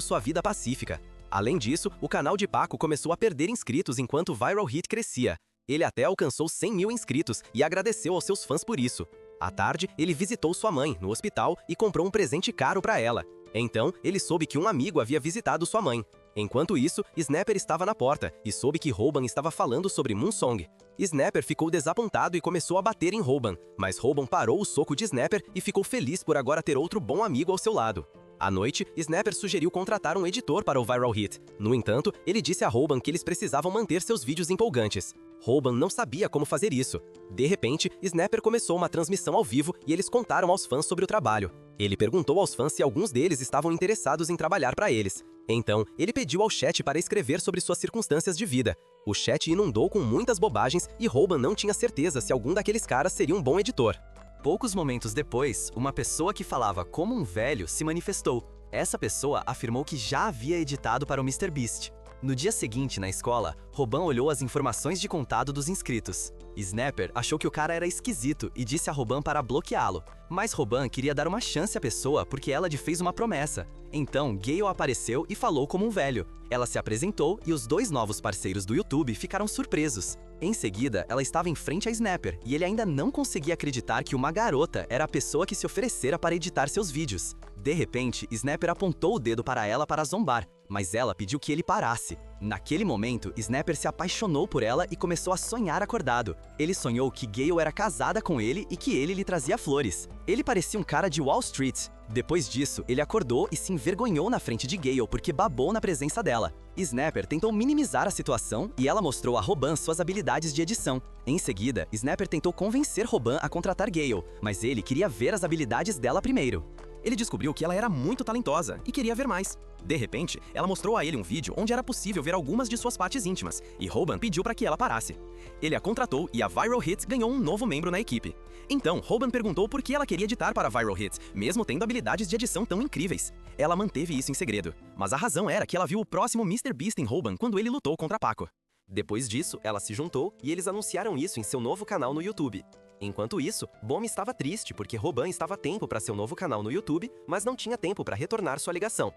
sua vida pacífica. Além disso, o canal de Paco começou a perder inscritos enquanto Viral Hit crescia. Ele até alcançou 100 mil inscritos e agradeceu aos seus fãs por isso. À tarde, ele visitou sua mãe no hospital e comprou um presente caro para ela. Então, ele soube que um amigo havia visitado sua mãe. Enquanto isso, Snapper estava na porta e soube que Robin estava falando sobre Monsong. Snapper ficou desapontado e começou a bater em Robin, mas Robin parou o soco de Snapper e ficou feliz por agora ter outro bom amigo ao seu lado. À noite, Snapper sugeriu contratar um editor para o Viral Hit. No entanto, ele disse a Robin que eles precisavam manter seus vídeos empolgantes. Hoban não sabia como fazer isso. De repente, Snapper começou uma transmissão ao vivo e eles contaram aos fãs sobre o trabalho. Ele perguntou aos fãs se alguns deles estavam interessados em trabalhar para eles. Então, ele pediu ao chat para escrever sobre suas circunstâncias de vida. O chat inundou com muitas bobagens e Hoban não tinha certeza se algum daqueles caras seria um bom editor. Poucos momentos depois, uma pessoa que falava como um velho se manifestou. Essa pessoa afirmou que já havia editado para o MrBeast. No dia seguinte, na escola, Hoban olhou as informações de contato dos inscritos. Snapper achou que o cara era esquisito e disse a Hoban para bloqueá-lo. Mas Hoban queria dar uma chance à pessoa porque ela lhe fez uma promessa. Então, Gale apareceu e falou como um velho. Ela se apresentou e os dois novos parceiros do YouTube ficaram surpresos. Em seguida, ela estava em frente a Snapper e ele ainda não conseguia acreditar que uma garota era a pessoa que se oferecera para editar seus vídeos. De repente, Snapper apontou o dedo para ela para zombar, mas ela pediu que ele parasse. Naquele momento, Snapper se apaixonou por ela e começou a sonhar acordado. Ele sonhou que Gale era casada com ele e que ele lhe trazia flores. Ele parecia um cara de Wall Street. Depois disso, ele acordou e se envergonhou na frente de Gale porque babou na presença dela. Snapper tentou minimizar a situação e ela mostrou a Hoban suas habilidades de edição. Em seguida, Snapper tentou convencer Hoban a contratar Gale, mas ele queria ver as habilidades dela primeiro. Ele descobriu que ela era muito talentosa e queria ver mais. De repente, ela mostrou a ele um vídeo onde era possível ver algumas de suas partes íntimas, e Hoban pediu para que ela parasse. Ele a contratou e a Viral Hits ganhou um novo membro na equipe. Então, Hoban perguntou por que ela queria editar para Viral Hits, mesmo tendo habilidades de edição tão incríveis. Ela manteve isso em segredo, mas a razão era que ela viu o próximo MrBeast em Hoban quando ele lutou contra Paco. Depois disso, ela se juntou e eles anunciaram isso em seu novo canal no YouTube. Enquanto isso, Bomb estava triste porque Hoban estava a tempo para seu novo canal no YouTube, mas não tinha tempo para retornar sua ligação.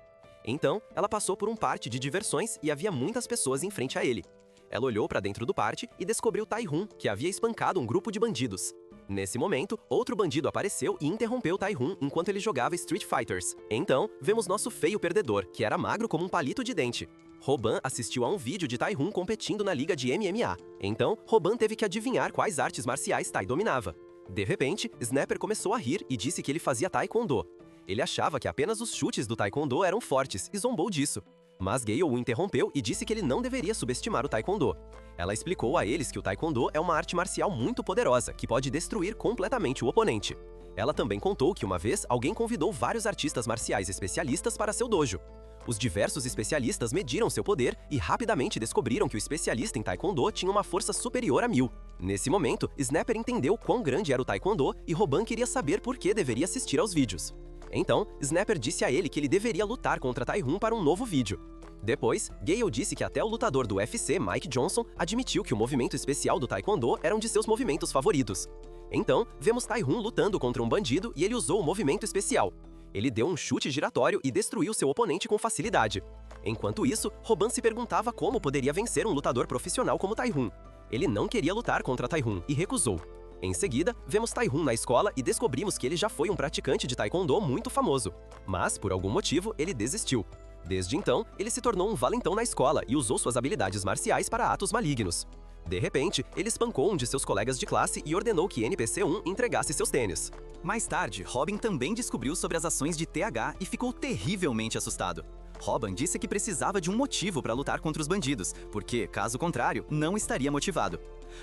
Então, ela passou por um party de diversões e havia muitas pessoas em frente a ele. Ela olhou para dentro do party e descobriu Tai-Hun, que havia espancado um grupo de bandidos. Nesse momento, outro bandido apareceu e interrompeu Tai-Hun enquanto ele jogava Street Fighters. Então, vemos nosso feio perdedor, que era magro como um palito de dente. Hoban assistiu a um vídeo de Tai-Hun competindo na liga de MMA. Então, Hoban teve que adivinhar quais artes marciais Tai dominava. De repente, Snapper começou a rir e disse que ele fazia Taekwondo. Ele achava que apenas os chutes do Taekwondo eram fortes e zombou disso. Mas Gale o interrompeu e disse que ele não deveria subestimar o Taekwondo. Ela explicou a eles que o Taekwondo é uma arte marcial muito poderosa, que pode destruir completamente o oponente. Ela também contou que uma vez alguém convidou vários artistas marciais especialistas para seu dojo. Os diversos especialistas mediram seu poder e rapidamente descobriram que o especialista em Taekwondo tinha uma força superior a 1000. Nesse momento, Snapper entendeu quão grande era o Taekwondo e Hoban queria saber por que deveria assistir aos vídeos. Então, Snapper disse a ele que ele deveria lutar contra Tai-Hun para um novo vídeo. Depois, Gale disse que até o lutador do UFC, Mike Johnson, admitiu que o movimento especial do Taekwondo era um de seus movimentos favoritos. Então, vemos Tai-Hun lutando contra um bandido e ele usou o movimento especial. Ele deu um chute giratório e destruiu seu oponente com facilidade. Enquanto isso, Hoban se perguntava como poderia vencer um lutador profissional como Tai-Hun. Ele não queria lutar contra Tai-Hun e recusou. Em seguida, vemos Tai-Hun na escola e descobrimos que ele já foi um praticante de Taekwondo muito famoso. Mas, por algum motivo, ele desistiu. Desde então, ele se tornou um valentão na escola e usou suas habilidades marciais para atos malignos. De repente, ele espancou um de seus colegas de classe e ordenou que NPC-1 entregasse seus tênis. Mais tarde, Robin também descobriu sobre as ações de TH e ficou terrivelmente assustado. Hoban disse que precisava de um motivo para lutar contra os bandidos, porque, caso contrário, não estaria motivado.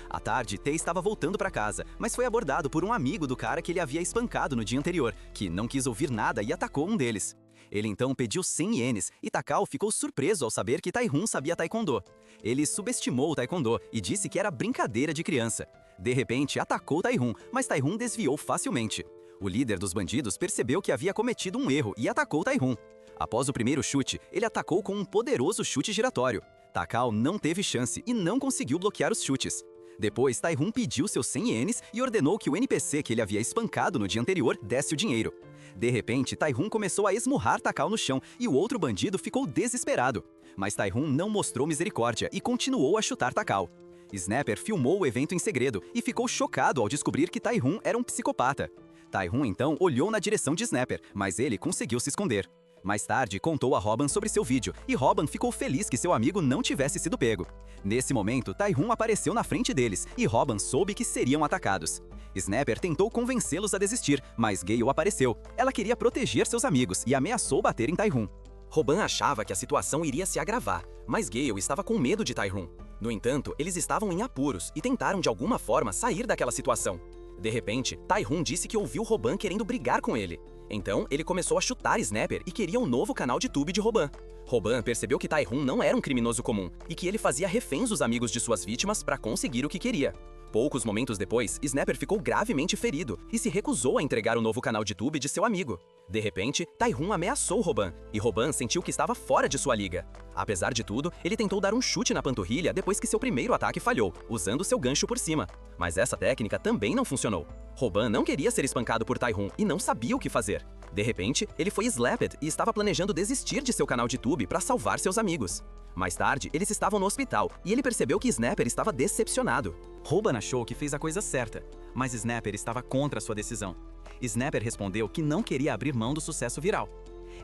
À tarde, T estava voltando para casa, mas foi abordado por um amigo do cara que ele havia espancado no dia anterior, que não quis ouvir nada e atacou um deles. Ele então pediu 100 ienes e Takao ficou surpreso ao saber que Tai-Hun sabia Taekwondo. Ele subestimou o Taekwondo e disse que era brincadeira de criança. De repente, atacou Tai-Hun, mas Tai-Hun desviou facilmente. O líder dos bandidos percebeu que havia cometido um erro e atacou Tai-Hun. Após o primeiro chute, ele atacou com um poderoso chute giratório. Takao não teve chance e não conseguiu bloquear os chutes. Depois, Tai-Hun pediu seus 100 ienes e ordenou que o NPC que ele havia espancado no dia anterior desse o dinheiro. De repente, Tai-Hun começou a esmurrar Takao no chão e o outro bandido ficou desesperado. Mas Tai-Hun não mostrou misericórdia e continuou a chutar Takao. Snapper filmou o evento em segredo e ficou chocado ao descobrir que Tai-Hun era um psicopata. Tai-Hun então olhou na direção de Snapper, mas ele conseguiu se esconder. Mais tarde, contou a Hoban sobre seu vídeo, e Hoban ficou feliz que seu amigo não tivesse sido pego. Nesse momento, Tai-Hun apareceu na frente deles, e Hoban soube que seriam atacados. Snapper tentou convencê-los a desistir, mas Gale apareceu. Ela queria proteger seus amigos e ameaçou bater em Tai-Hun. Hoban achava que a situação iria se agravar, mas Gale estava com medo de Tai-Hun. No entanto, eles estavam em apuros e tentaram de alguma forma sair daquela situação. De repente, Tae-hun disse que ouviu Roban querendo brigar com ele. Então, ele começou a chutar Snapper e queria um novo canal de YouTube de Roban. Roban percebeu que Tae-hun não era um criminoso comum e que ele fazia reféns dos amigos de suas vítimas para conseguir o que queria. Poucos momentos depois, Snapper ficou gravemente ferido e se recusou a entregar o novo canal de YouTube de seu amigo. De repente, Tae-hun ameaçou Roban, e Roban sentiu que estava fora de sua liga. Apesar de tudo, ele tentou dar um chute na panturrilha depois que seu primeiro ataque falhou, usando seu gancho por cima. Mas essa técnica também não funcionou. Roban não queria ser espancado por Tae-hun e não sabia o que fazer. De repente, ele foi slapped e estava planejando desistir de seu canal de YouTube para salvar seus amigos. Mais tarde, eles estavam no hospital e ele percebeu que Snapper estava decepcionado. Roban achou que fez a coisa certa, mas Snapper estava contra sua decisão. Snapper respondeu que não queria abrir mão do sucesso viral.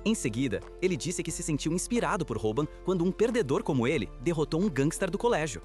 Em seguida, ele disse que se sentiu inspirado por Roban quando um perdedor como ele derrotou um gangster do colégio.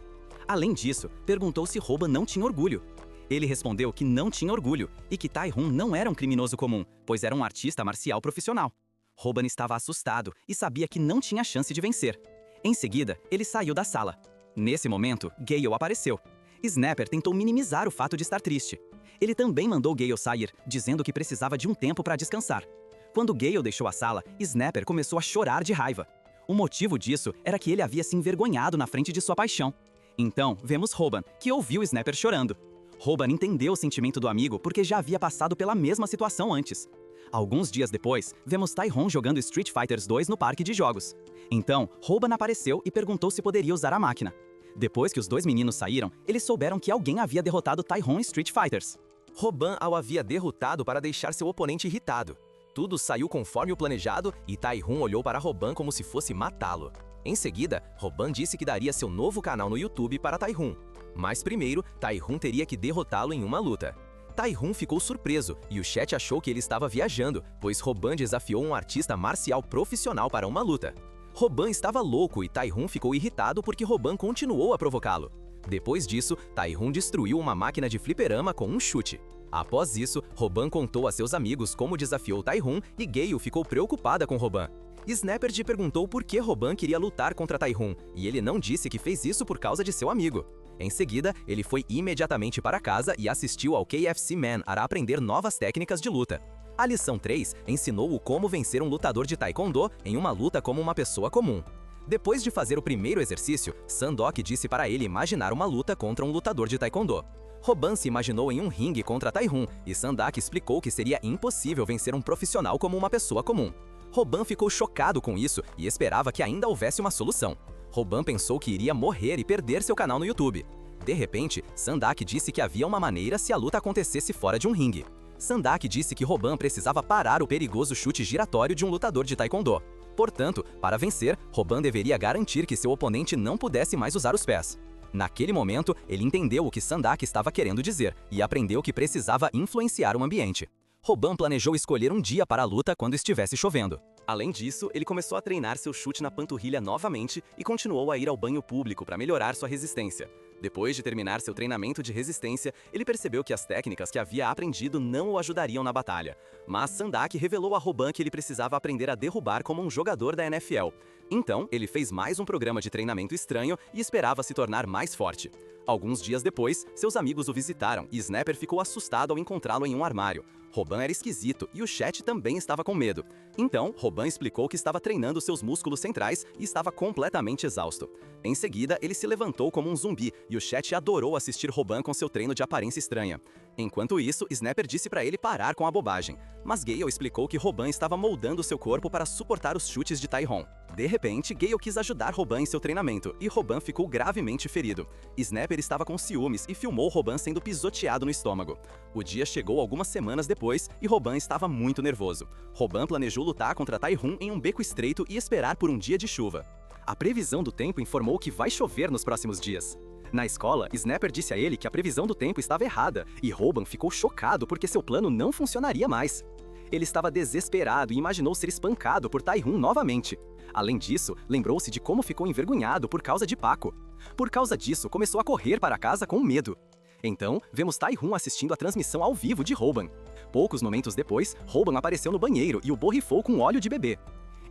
Além disso, perguntou se Roban não tinha orgulho. Ele respondeu que não tinha orgulho e que Tae-hun não era um criminoso comum, pois era um artista marcial profissional. Roban estava assustado e sabia que não tinha chance de vencer. Em seguida, ele saiu da sala. Nesse momento, Gale apareceu. Snapper tentou minimizar o fato de estar triste. Ele também mandou Gale sair, dizendo que precisava de um tempo para descansar. Quando Gale deixou a sala, Snapper começou a chorar de raiva. O motivo disso era que ele havia se envergonhado na frente de sua paixão. Então, vemos Roban, que ouviu Snapper chorando. Roban entendeu o sentimento do amigo porque já havia passado pela mesma situação antes. Alguns dias depois, vemos Tae-hun jogando Street Fighter 2 no parque de jogos. Então, Roban apareceu e perguntou se poderia usar a máquina. Depois que os dois meninos saíram, eles souberam que alguém havia derrotado Tae-hun em Street Fighters. Roban o havia derrotado para deixar seu oponente irritado. Tudo saiu conforme o planejado e Tae-hun olhou para Roban como se fosse matá-lo. Em seguida, Roban disse que daria seu novo canal no YouTube para Tae-hun. Mas primeiro, Tae-hun teria que derrotá-lo em uma luta. Tae-hun ficou surpreso e o chat achou que ele estava viajando, pois Roban desafiou um artista marcial profissional para uma luta. Roban estava louco e Tae-hun ficou irritado porque Roban continuou a provocá-lo. Depois disso, Tae-hun destruiu uma máquina de fliperama com um chute. Após isso, Roban contou a seus amigos como desafiou Tae-hun e Gale ficou preocupada com Roban. Snapper lhe perguntou por que Roban queria lutar contra Tae-hun e ele não disse que fez isso por causa de seu amigo. Em seguida, ele foi imediatamente para casa e assistiu ao KFC Man para aprender novas técnicas de luta. A lição 3 ensinou-o como vencer um lutador de taekwondo em uma luta como uma pessoa comum. Depois de fazer o primeiro exercício, Sandok disse para ele imaginar uma luta contra um lutador de taekwondo. Roban se imaginou em um ringue contra Tae-hun e Sandok explicou que seria impossível vencer um profissional como uma pessoa comum. Roban ficou chocado com isso e esperava que ainda houvesse uma solução. Roban pensou que iria morrer e perder seu canal no YouTube. De repente, Sandok disse que havia uma maneira se a luta acontecesse fora de um ringue. Sandok disse que Roban precisava parar o perigoso chute giratório de um lutador de taekwondo. Portanto, para vencer, Roban deveria garantir que seu oponente não pudesse mais usar os pés. Naquele momento, ele entendeu o que Sandok estava querendo dizer e aprendeu que precisava influenciar o ambiente. Roban planejou escolher um dia para a luta quando estivesse chovendo. Além disso, ele começou a treinar seu chute na panturrilha novamente e continuou a ir ao banho público para melhorar sua resistência. Depois de terminar seu treinamento de resistência, ele percebeu que as técnicas que havia aprendido não o ajudariam na batalha. Mas Sandok revelou a Roban que ele precisava aprender a derrubar como um jogador da NFL. Então, ele fez mais um programa de treinamento estranho e esperava se tornar mais forte. Alguns dias depois, seus amigos o visitaram e Snapper ficou assustado ao encontrá-lo em um armário. Roban era esquisito e o chat também estava com medo. Então, Roban explicou que estava treinando seus músculos centrais e estava completamente exausto. Em seguida, ele se levantou como um zumbi e o chat adorou assistir Roban com seu treino de aparência estranha. Enquanto isso, Snapper disse para ele parar com a bobagem, mas Gale explicou que Roban estava moldando seu corpo para suportar os chutes de Tae-hun. De repente, Gale quis ajudar Roban em seu treinamento e Roban ficou gravemente ferido. Snapper estava com ciúmes e filmou Roban sendo pisoteado no estômago. O dia chegou algumas semanas depois e Roban estava muito nervoso. Roban planejou lutar contra Tae-hun em um beco estreito e esperar por um dia de chuva. A previsão do tempo informou que vai chover nos próximos dias. Na escola, Snapper disse a ele que a previsão do tempo estava errada e Roban ficou chocado porque seu plano não funcionaria mais. Ele estava desesperado e imaginou ser espancado por Tae-hun novamente. Além disso, lembrou-se de como ficou envergonhado por causa de Paco. Por causa disso, começou a correr para casa com medo. Então, vemos Tae-hun assistindo a transmissão ao vivo de Roban. Poucos momentos depois, Roban apareceu no banheiro e o borrifou com óleo de bebê.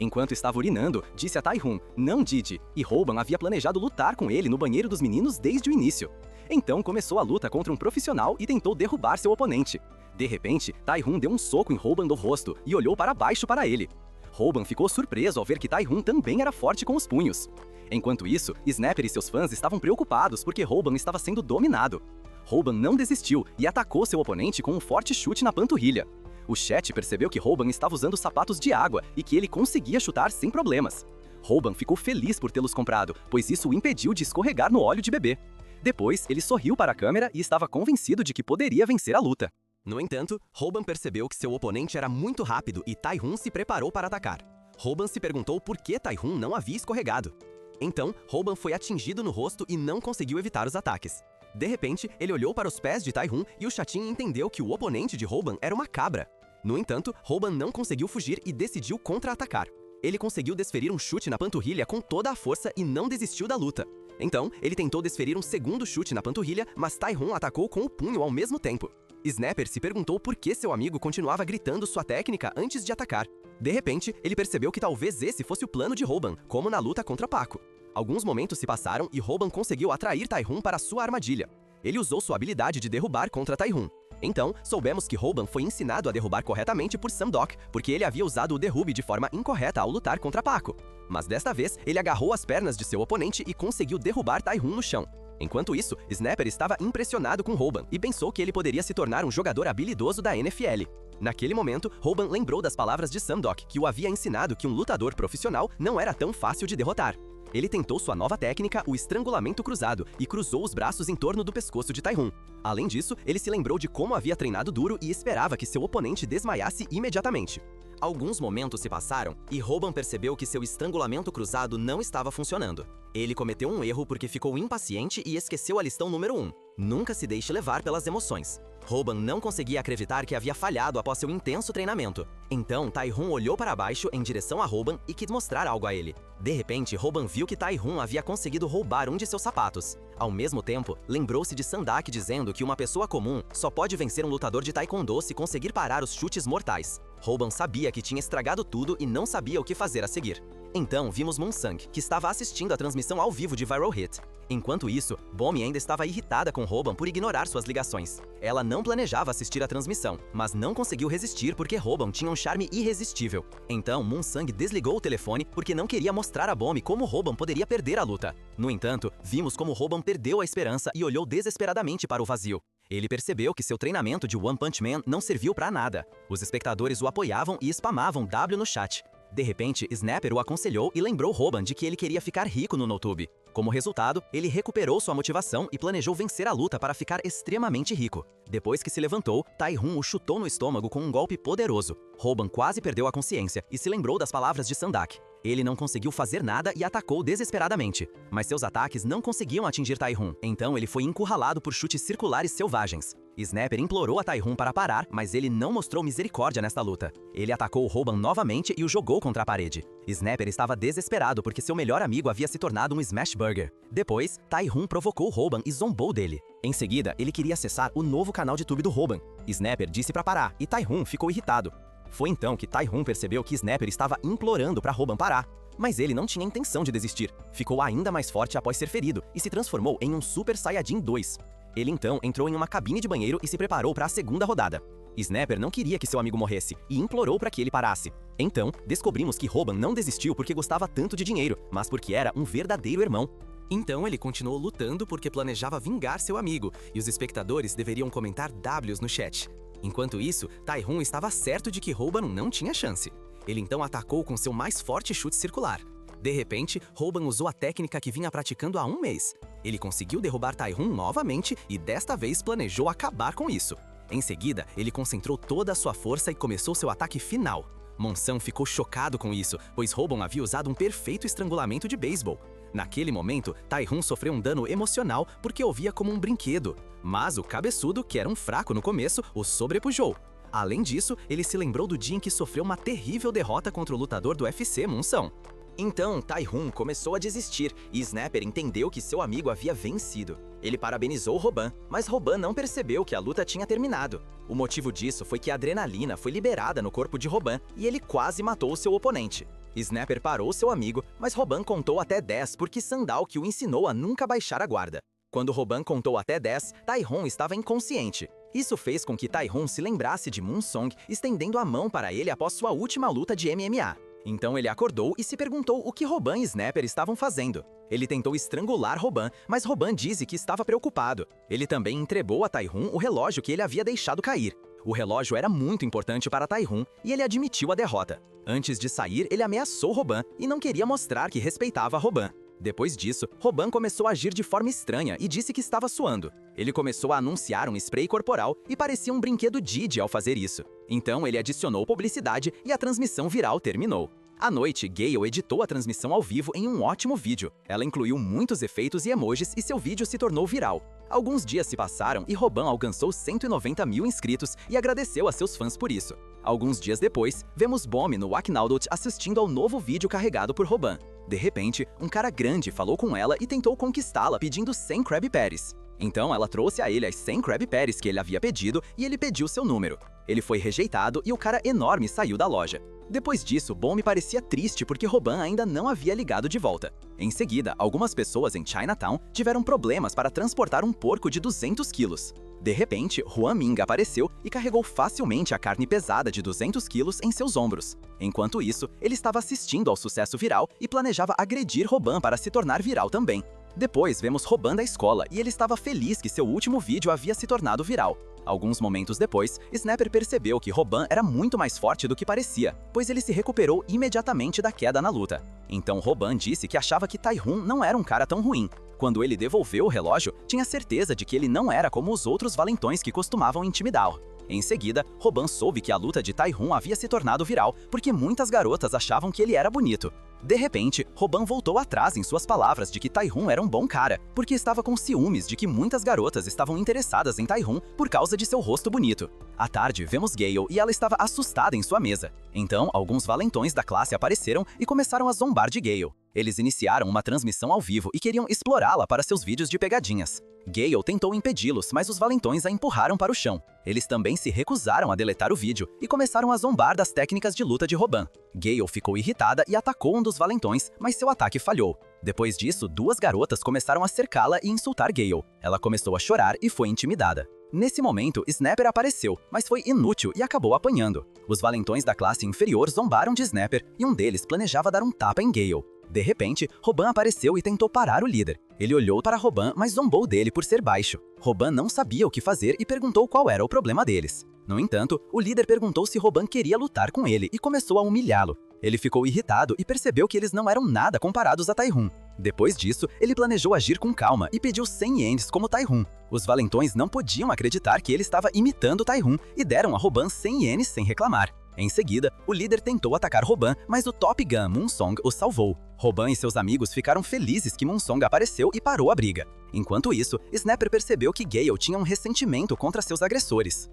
Enquanto estava urinando, disse a Tai-Hun, não Didi, e Hoban havia planejado lutar com ele no banheiro dos meninos desde o início. Então começou a luta contra um profissional e tentou derrubar seu oponente. De repente, Tai-Hun deu um soco em Hoban no rosto e olhou para baixo para ele. Hoban ficou surpreso ao ver que Tai-Hun também era forte com os punhos. Enquanto isso, Snapper e seus fãs estavam preocupados porque Hoban estava sendo dominado. Hoban não desistiu e atacou seu oponente com um forte chute na panturrilha. O chat percebeu que Hoban estava usando sapatos de água e que ele conseguia chutar sem problemas. Hoban ficou feliz por tê-los comprado, pois isso o impediu de escorregar no óleo de bebê. Depois, ele sorriu para a câmera e estava convencido de que poderia vencer a luta. No entanto, Hoban percebeu que seu oponente era muito rápido e Tai-Hun se preparou para atacar. Hoban se perguntou por que Tai-Hun não havia escorregado. Então, Hoban foi atingido no rosto e não conseguiu evitar os ataques. De repente, ele olhou para os pés de Tai-Hun e o chatinho entendeu que o oponente de Hoban era uma cabra. No entanto, Hoban não conseguiu fugir e decidiu contra-atacar. Ele conseguiu desferir um chute na panturrilha com toda a força e não desistiu da luta. Então, ele tentou desferir um segundo chute na panturrilha, mas Tai-Hun atacou com o punho ao mesmo tempo. Snapper se perguntou por que seu amigo continuava gritando sua técnica antes de atacar. De repente, ele percebeu que talvez esse fosse o plano de Hoban, como na luta contra Paco. Alguns momentos se passaram e Hoban conseguiu atrair Tai-Hun para sua armadilha. Ele usou sua habilidade de derrubar contra Tai-Hun. Então, soubemos que Hoban foi ensinado a derrubar corretamente por Samdok, porque ele havia usado o derrube de forma incorreta ao lutar contra Paco. Mas desta vez, ele agarrou as pernas de seu oponente e conseguiu derrubar Tai-Hun no chão. Enquanto isso, Snapper estava impressionado com Hoban e pensou que ele poderia se tornar um jogador habilidoso da NFL. Naquele momento, Hoban lembrou das palavras de Samdok, que o havia ensinado que um lutador profissional não era tão fácil de derrotar. Ele tentou sua nova técnica, o estrangulamento cruzado, e cruzou os braços em torno do pescoço de Tai-Hun. Além disso, ele se lembrou de como havia treinado duro e esperava que seu oponente desmaiasse imediatamente. Alguns momentos se passaram e Hoban percebeu que seu estrangulamento cruzado não estava funcionando. Ele cometeu um erro porque ficou impaciente e esqueceu a lição número 1. Nunca se deixe levar pelas emoções. Hoban não conseguia acreditar que havia falhado após seu intenso treinamento. Então, Tai-Hun olhou para baixo em direção a Hoban e quis mostrar algo a ele. De repente, Hoban viu que Tai-Hun havia conseguido roubar um de seus sapatos. Ao mesmo tempo, lembrou-se de Samdak dizendo que uma pessoa comum só pode vencer um lutador de taekwondo se conseguir parar os chutes mortais. Hoban sabia que tinha estragado tudo e não sabia o que fazer a seguir. Então, vimos Moonsung, que estava assistindo a transmissão ao vivo de Viral Hit. Enquanto isso, Bomi ainda estava irritada com Hoban por ignorar suas ligações. Ela não planejava assistir a transmissão, mas não conseguiu resistir porque Hoban tinha um charme irresistível. Então, Moonsung desligou o telefone porque não queria mostrar a Bomi como Hoban poderia perder a luta. No entanto, vimos como Hoban perdeu a esperança e olhou desesperadamente para o vazio. Ele percebeu que seu treinamento de One Punch Man não serviu para nada. Os espectadores o apoiavam e spamavam W no chat. De repente, Snapper o aconselhou e lembrou Hoban de que ele queria ficar rico no YouTube. Como resultado, ele recuperou sua motivação e planejou vencer a luta para ficar extremamente rico. Depois que se levantou, Tai-Hun o chutou no estômago com um golpe poderoso. Hoban quase perdeu a consciência e se lembrou das palavras de Samdak. Ele não conseguiu fazer nada e atacou desesperadamente. Mas seus ataques não conseguiam atingir Tai-Hun, então ele foi encurralado por chutes circulares selvagens. Snapper implorou a Tai-Hun para parar, mas ele não mostrou misericórdia nesta luta. Ele atacou Hoban novamente e o jogou contra a parede. Snapper estava desesperado porque seu melhor amigo havia se tornado um Smash Burger. Depois, Tai-Hun provocou Hoban e zombou dele. Em seguida, ele queria acessar o novo canal de YouTube do Hoban. Snapper disse para parar e Tai-Hun ficou irritado. Foi então que Tai-Hun percebeu que Snapper estava implorando para Hoban parar. Mas ele não tinha intenção de desistir. Ficou ainda mais forte após ser ferido e se transformou em um Super Saiyajin 2. Ele então entrou em uma cabine de banheiro e se preparou para a segunda rodada. Snapper não queria que seu amigo morresse e implorou para que ele parasse. Então, descobrimos que Hoban não desistiu porque gostava tanto de dinheiro, mas porque era um verdadeiro irmão. Então ele continuou lutando porque planejava vingar seu amigo, e os espectadores deveriam comentar Ws no chat. Enquanto isso, Tai-Hun estava certo de que Hoban não tinha chance. Ele então atacou com seu mais forte chute circular. De repente, Hoban usou a técnica que vinha praticando há um mês. Ele conseguiu derrubar Tai-Hun novamente e desta vez planejou acabar com isso. Em seguida, ele concentrou toda a sua força e começou seu ataque final. Monsan ficou chocado com isso, pois Hoban havia usado um perfeito estrangulamento de beisebol. Naquele momento, Tai-Hun sofreu um dano emocional porque o via como um brinquedo. Mas o cabeçudo, que era um fraco no começo, o sobrepujou. Além disso, ele se lembrou do dia em que sofreu uma terrível derrota contra o lutador do UFC, Monsan. Então, Tai-Hun começou a desistir e Snapper entendeu que seu amigo havia vencido. Ele parabenizou Hoban, mas Hoban não percebeu que a luta tinha terminado. O motivo disso foi que a adrenalina foi liberada no corpo de Hoban e ele quase matou seu oponente. Snapper parou seu amigo, mas Robin contou até 10 porque Sandal que o ensinou a nunca baixar a guarda. Quando Robin contou até 10, Tae-Hon estava inconsciente. Isso fez com que Tae-Hon se lembrasse de Moonsong estendendo a mão para ele após sua última luta de MMA. Então ele acordou e se perguntou o que Robin e Snapper estavam fazendo. Ele tentou estrangular Robin, mas Robin disse que estava preocupado. Ele também entregou a Tae-Hon o relógio que ele havia deixado cair. O relógio era muito importante para Tae-Hon e ele admitiu a derrota. Antes de sair, ele ameaçou Robin e não queria mostrar que respeitava Robin. Depois disso, Robin começou a agir de forma estranha e disse que estava suando. Ele começou a anunciar um spray corporal e parecia um brinquedo Didi ao fazer isso. Então ele adicionou publicidade e a transmissão viral terminou. À noite, Gale editou a transmissão ao vivo em um ótimo vídeo. Ela incluiu muitos efeitos e emojis e seu vídeo se tornou viral. Alguns dias se passaram e Robin alcançou 190 mil inscritos e agradeceu a seus fãs por isso. Alguns dias depois, vemos Bomb no Waknaudot assistindo ao novo vídeo carregado por Robin. De repente, um cara grande falou com ela e tentou conquistá-la pedindo 100 Krabby Patties. Então ela trouxe a ele as 100 Krabby Patties que ele havia pedido e ele pediu seu número. Ele foi rejeitado e o cara enorme saiu da loja. Depois disso, Bomb parecia triste porque Robin ainda não havia ligado de volta. Em seguida, algumas pessoas em Chinatown tiveram problemas para transportar um porco de 200 quilos. De repente, Huan Ming apareceu e carregou facilmente a carne pesada de 200 quilos em seus ombros. Enquanto isso, ele estava assistindo ao sucesso viral e planejava agredir Robin para se tornar viral também. Depois vemos Robin da escola e ele estava feliz que seu último vídeo havia se tornado viral. Alguns momentos depois, Snapper percebeu que Robin era muito mais forte do que parecia, pois ele se recuperou imediatamente da queda na luta. Então Robin disse que achava que Tae-Hon não era um cara tão ruim. Quando ele devolveu o relógio, tinha certeza de que ele não era como os outros valentões que costumavam intimidá-lo. Em seguida, Robin soube que a luta de Tae-Hon havia se tornado viral porque muitas garotas achavam que ele era bonito. De repente, Robin voltou atrás em suas palavras de que Tae-Hon era um bom cara, porque estava com ciúmes de que muitas garotas estavam interessadas em Tae-Hon por causa de seu rosto bonito. À tarde, vemos Gale e ela estava assustada em sua mesa. Então, alguns valentões da classe apareceram e começaram a zombar de Gale. Eles iniciaram uma transmissão ao vivo e queriam explorá-la para seus vídeos de pegadinhas. Gale tentou impedi-los, mas os valentões a empurraram para o chão. Eles também se recusaram a deletar o vídeo e começaram a zombar das técnicas de luta de Robin. Gale ficou irritada e atacou um dos valentões, mas seu ataque falhou. Depois disso, duas garotas começaram a cercá-la e insultar Gale. Ela começou a chorar e foi intimidada. Nesse momento, Snapper apareceu, mas foi inútil e acabou apanhando. Os valentões da classe inferior zombaram de Snapper e um deles planejava dar um tapa em Gale. De repente, Robin apareceu e tentou parar o líder. Ele olhou para Robin, mas zombou dele por ser baixo. Robin não sabia o que fazer e perguntou qual era o problema deles. No entanto, o líder perguntou se Robin queria lutar com ele e começou a humilhá-lo. Ele ficou irritado e percebeu que eles não eram nada comparados a Tae-Hon. Depois disso, ele planejou agir com calma e pediu 100 ienes como Tae-Hon. Os valentões não podiam acreditar que ele estava imitando Tae-Hon e deram a Robin 100 ienes sem reclamar. Em seguida, o líder tentou atacar Robin, mas o Top Gun Moonsong o salvou. Robin e seus amigos ficaram felizes que Moonsong apareceu e parou a briga. Enquanto isso, Snapper percebeu que Gale tinha um ressentimento contra seus agressores.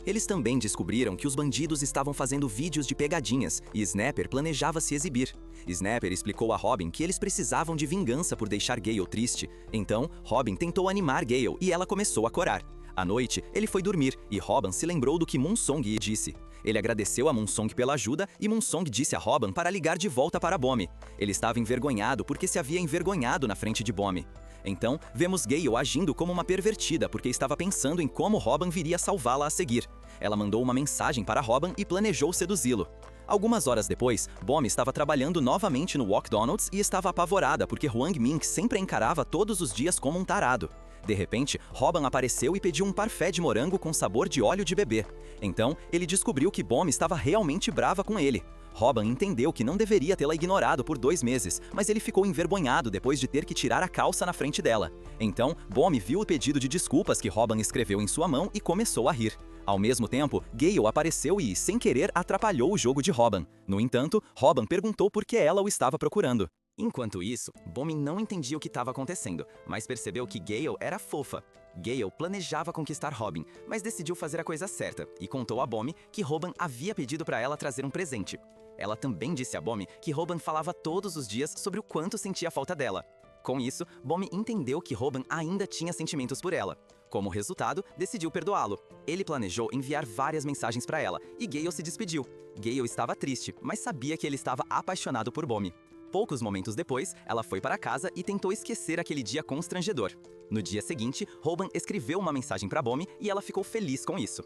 Eles também descobriram que os bandidos estavam fazendo vídeos de pegadinhas e Snapper planejava se exibir. Snapper explicou a Robin que eles precisavam de vingança por deixar Gale triste. Então, Robin tentou animar Gale e ela começou a corar. À noite, ele foi dormir e Robin se lembrou do que Moonsong lhe disse. Ele agradeceu a Moonsong pela ajuda e Moonsong disse a Robin para ligar de volta para Bomb. Ele estava envergonhado porque se havia envergonhado na frente de Bomb. Então, vemos Gale agindo como uma pervertida porque estava pensando em como Robin viria salvá-la a seguir. Ela mandou uma mensagem para Robin e planejou seduzi-lo. Algumas horas depois, Bomb estava trabalhando novamente no McDonald's e estava apavorada porque Huang Ming sempre a encarava todos os dias como um tarado. De repente, Robin apareceu e pediu um parfait de morango com sabor de óleo de bebê. Então, ele descobriu que Bomb estava realmente brava com ele. Robin entendeu que não deveria tê-la ignorado por 2 meses, mas ele ficou envergonhado depois de ter que tirar a calça na frente dela. Então, Bomb viu o pedido de desculpas que Robin escreveu em sua mão e começou a rir. Ao mesmo tempo, Gale apareceu e, sem querer, atrapalhou o jogo de Robin. No entanto, Robin perguntou por que ela o estava procurando. Enquanto isso, Bomb não entendia o que estava acontecendo, mas percebeu que Gale era fofa. Gale planejava conquistar Robin, mas decidiu fazer a coisa certa e contou a Bomb que Robin havia pedido para ela trazer um presente. Ela também disse a Bomb que Robin falava todos os dias sobre o quanto sentia falta dela. Com isso, Bomb entendeu que Robin ainda tinha sentimentos por ela. Como resultado, decidiu perdoá-lo. Ele planejou enviar várias mensagens para ela, e Gale se despediu. Gale estava triste, mas sabia que ele estava apaixonado por Bomi. Poucos momentos depois, ela foi para casa e tentou esquecer aquele dia constrangedor. No dia seguinte, Hoban escreveu uma mensagem para Bomi e ela ficou feliz com isso.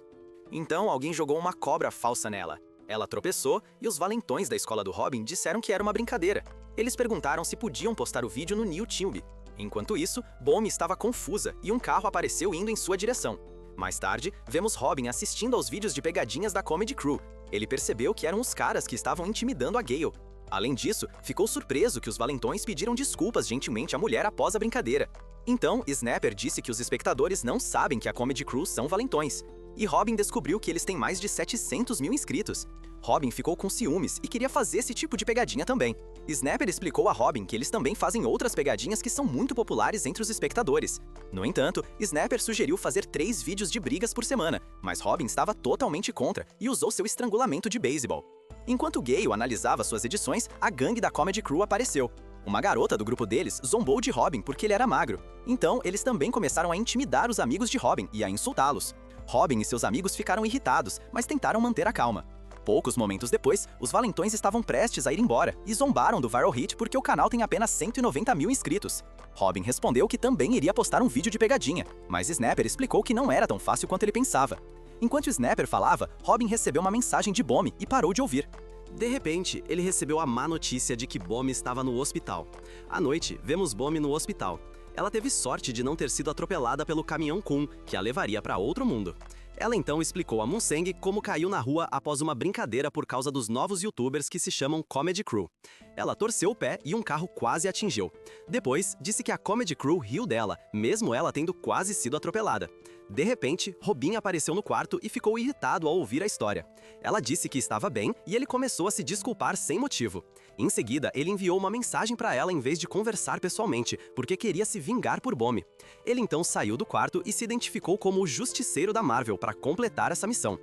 Então, alguém jogou uma cobra falsa nela. Ela tropeçou e os valentões da escola do Robin disseram que era uma brincadeira. Eles perguntaram se podiam postar o vídeo no YouTube. Enquanto isso, Bomi estava confusa e um carro apareceu indo em sua direção. Mais tarde, vemos Robin assistindo aos vídeos de pegadinhas da Comedy Crew. Ele percebeu que eram os caras que estavam intimidando a Gale. Além disso, ficou surpreso que os valentões pediram desculpas gentilmente à mulher após a brincadeira. Então, Snapper disse que os espectadores não sabem que a Comedy Crew são valentões. E Robin descobriu que eles têm mais de 700 mil inscritos. Robin ficou com ciúmes e queria fazer esse tipo de pegadinha também. Snapper explicou a Robin que eles também fazem outras pegadinhas que são muito populares entre os espectadores. No entanto, Snapper sugeriu fazer 3 vídeos de brigas por semana, mas Robin estava totalmente contra e usou seu estrangulamento de beisebol. Enquanto Gale analisava suas edições, a gangue da Comedy Crew apareceu. Uma garota do grupo deles zombou de Robin porque ele era magro. Então, eles também começaram a intimidar os amigos de Robin e a insultá-los. Robin e seus amigos ficaram irritados, mas tentaram manter a calma. Poucos momentos depois, os valentões estavam prestes a ir embora e zombaram do Viral Hit porque o canal tem apenas 190 mil inscritos. Robin respondeu que também iria postar um vídeo de pegadinha, mas Snapper explicou que não era tão fácil quanto ele pensava. Enquanto Snapper falava, Robin recebeu uma mensagem de Bomi e parou de ouvir. De repente, ele recebeu a má notícia de que Bomi estava no hospital. À noite, vemos Bomi no hospital. Ela teve sorte de não ter sido atropelada pelo caminhão Kun, que a levaria para outro mundo. Ela então explicou a Munseng como caiu na rua após uma brincadeira por causa dos novos youtubers que se chamam Comedy Crew. Ela torceu o pé e um carro quase a atingiu. Depois, disse que a Comedy Crew riu dela, mesmo ela tendo quase sido atropelada. De repente, Robin apareceu no quarto e ficou irritado ao ouvir a história. Ela disse que estava bem e ele começou a se desculpar sem motivo. Em seguida, ele enviou uma mensagem para ela em vez de conversar pessoalmente, porque queria se vingar por Bomi. Ele então saiu do quarto e se identificou como o Justiceiro da Marvel para completar essa missão.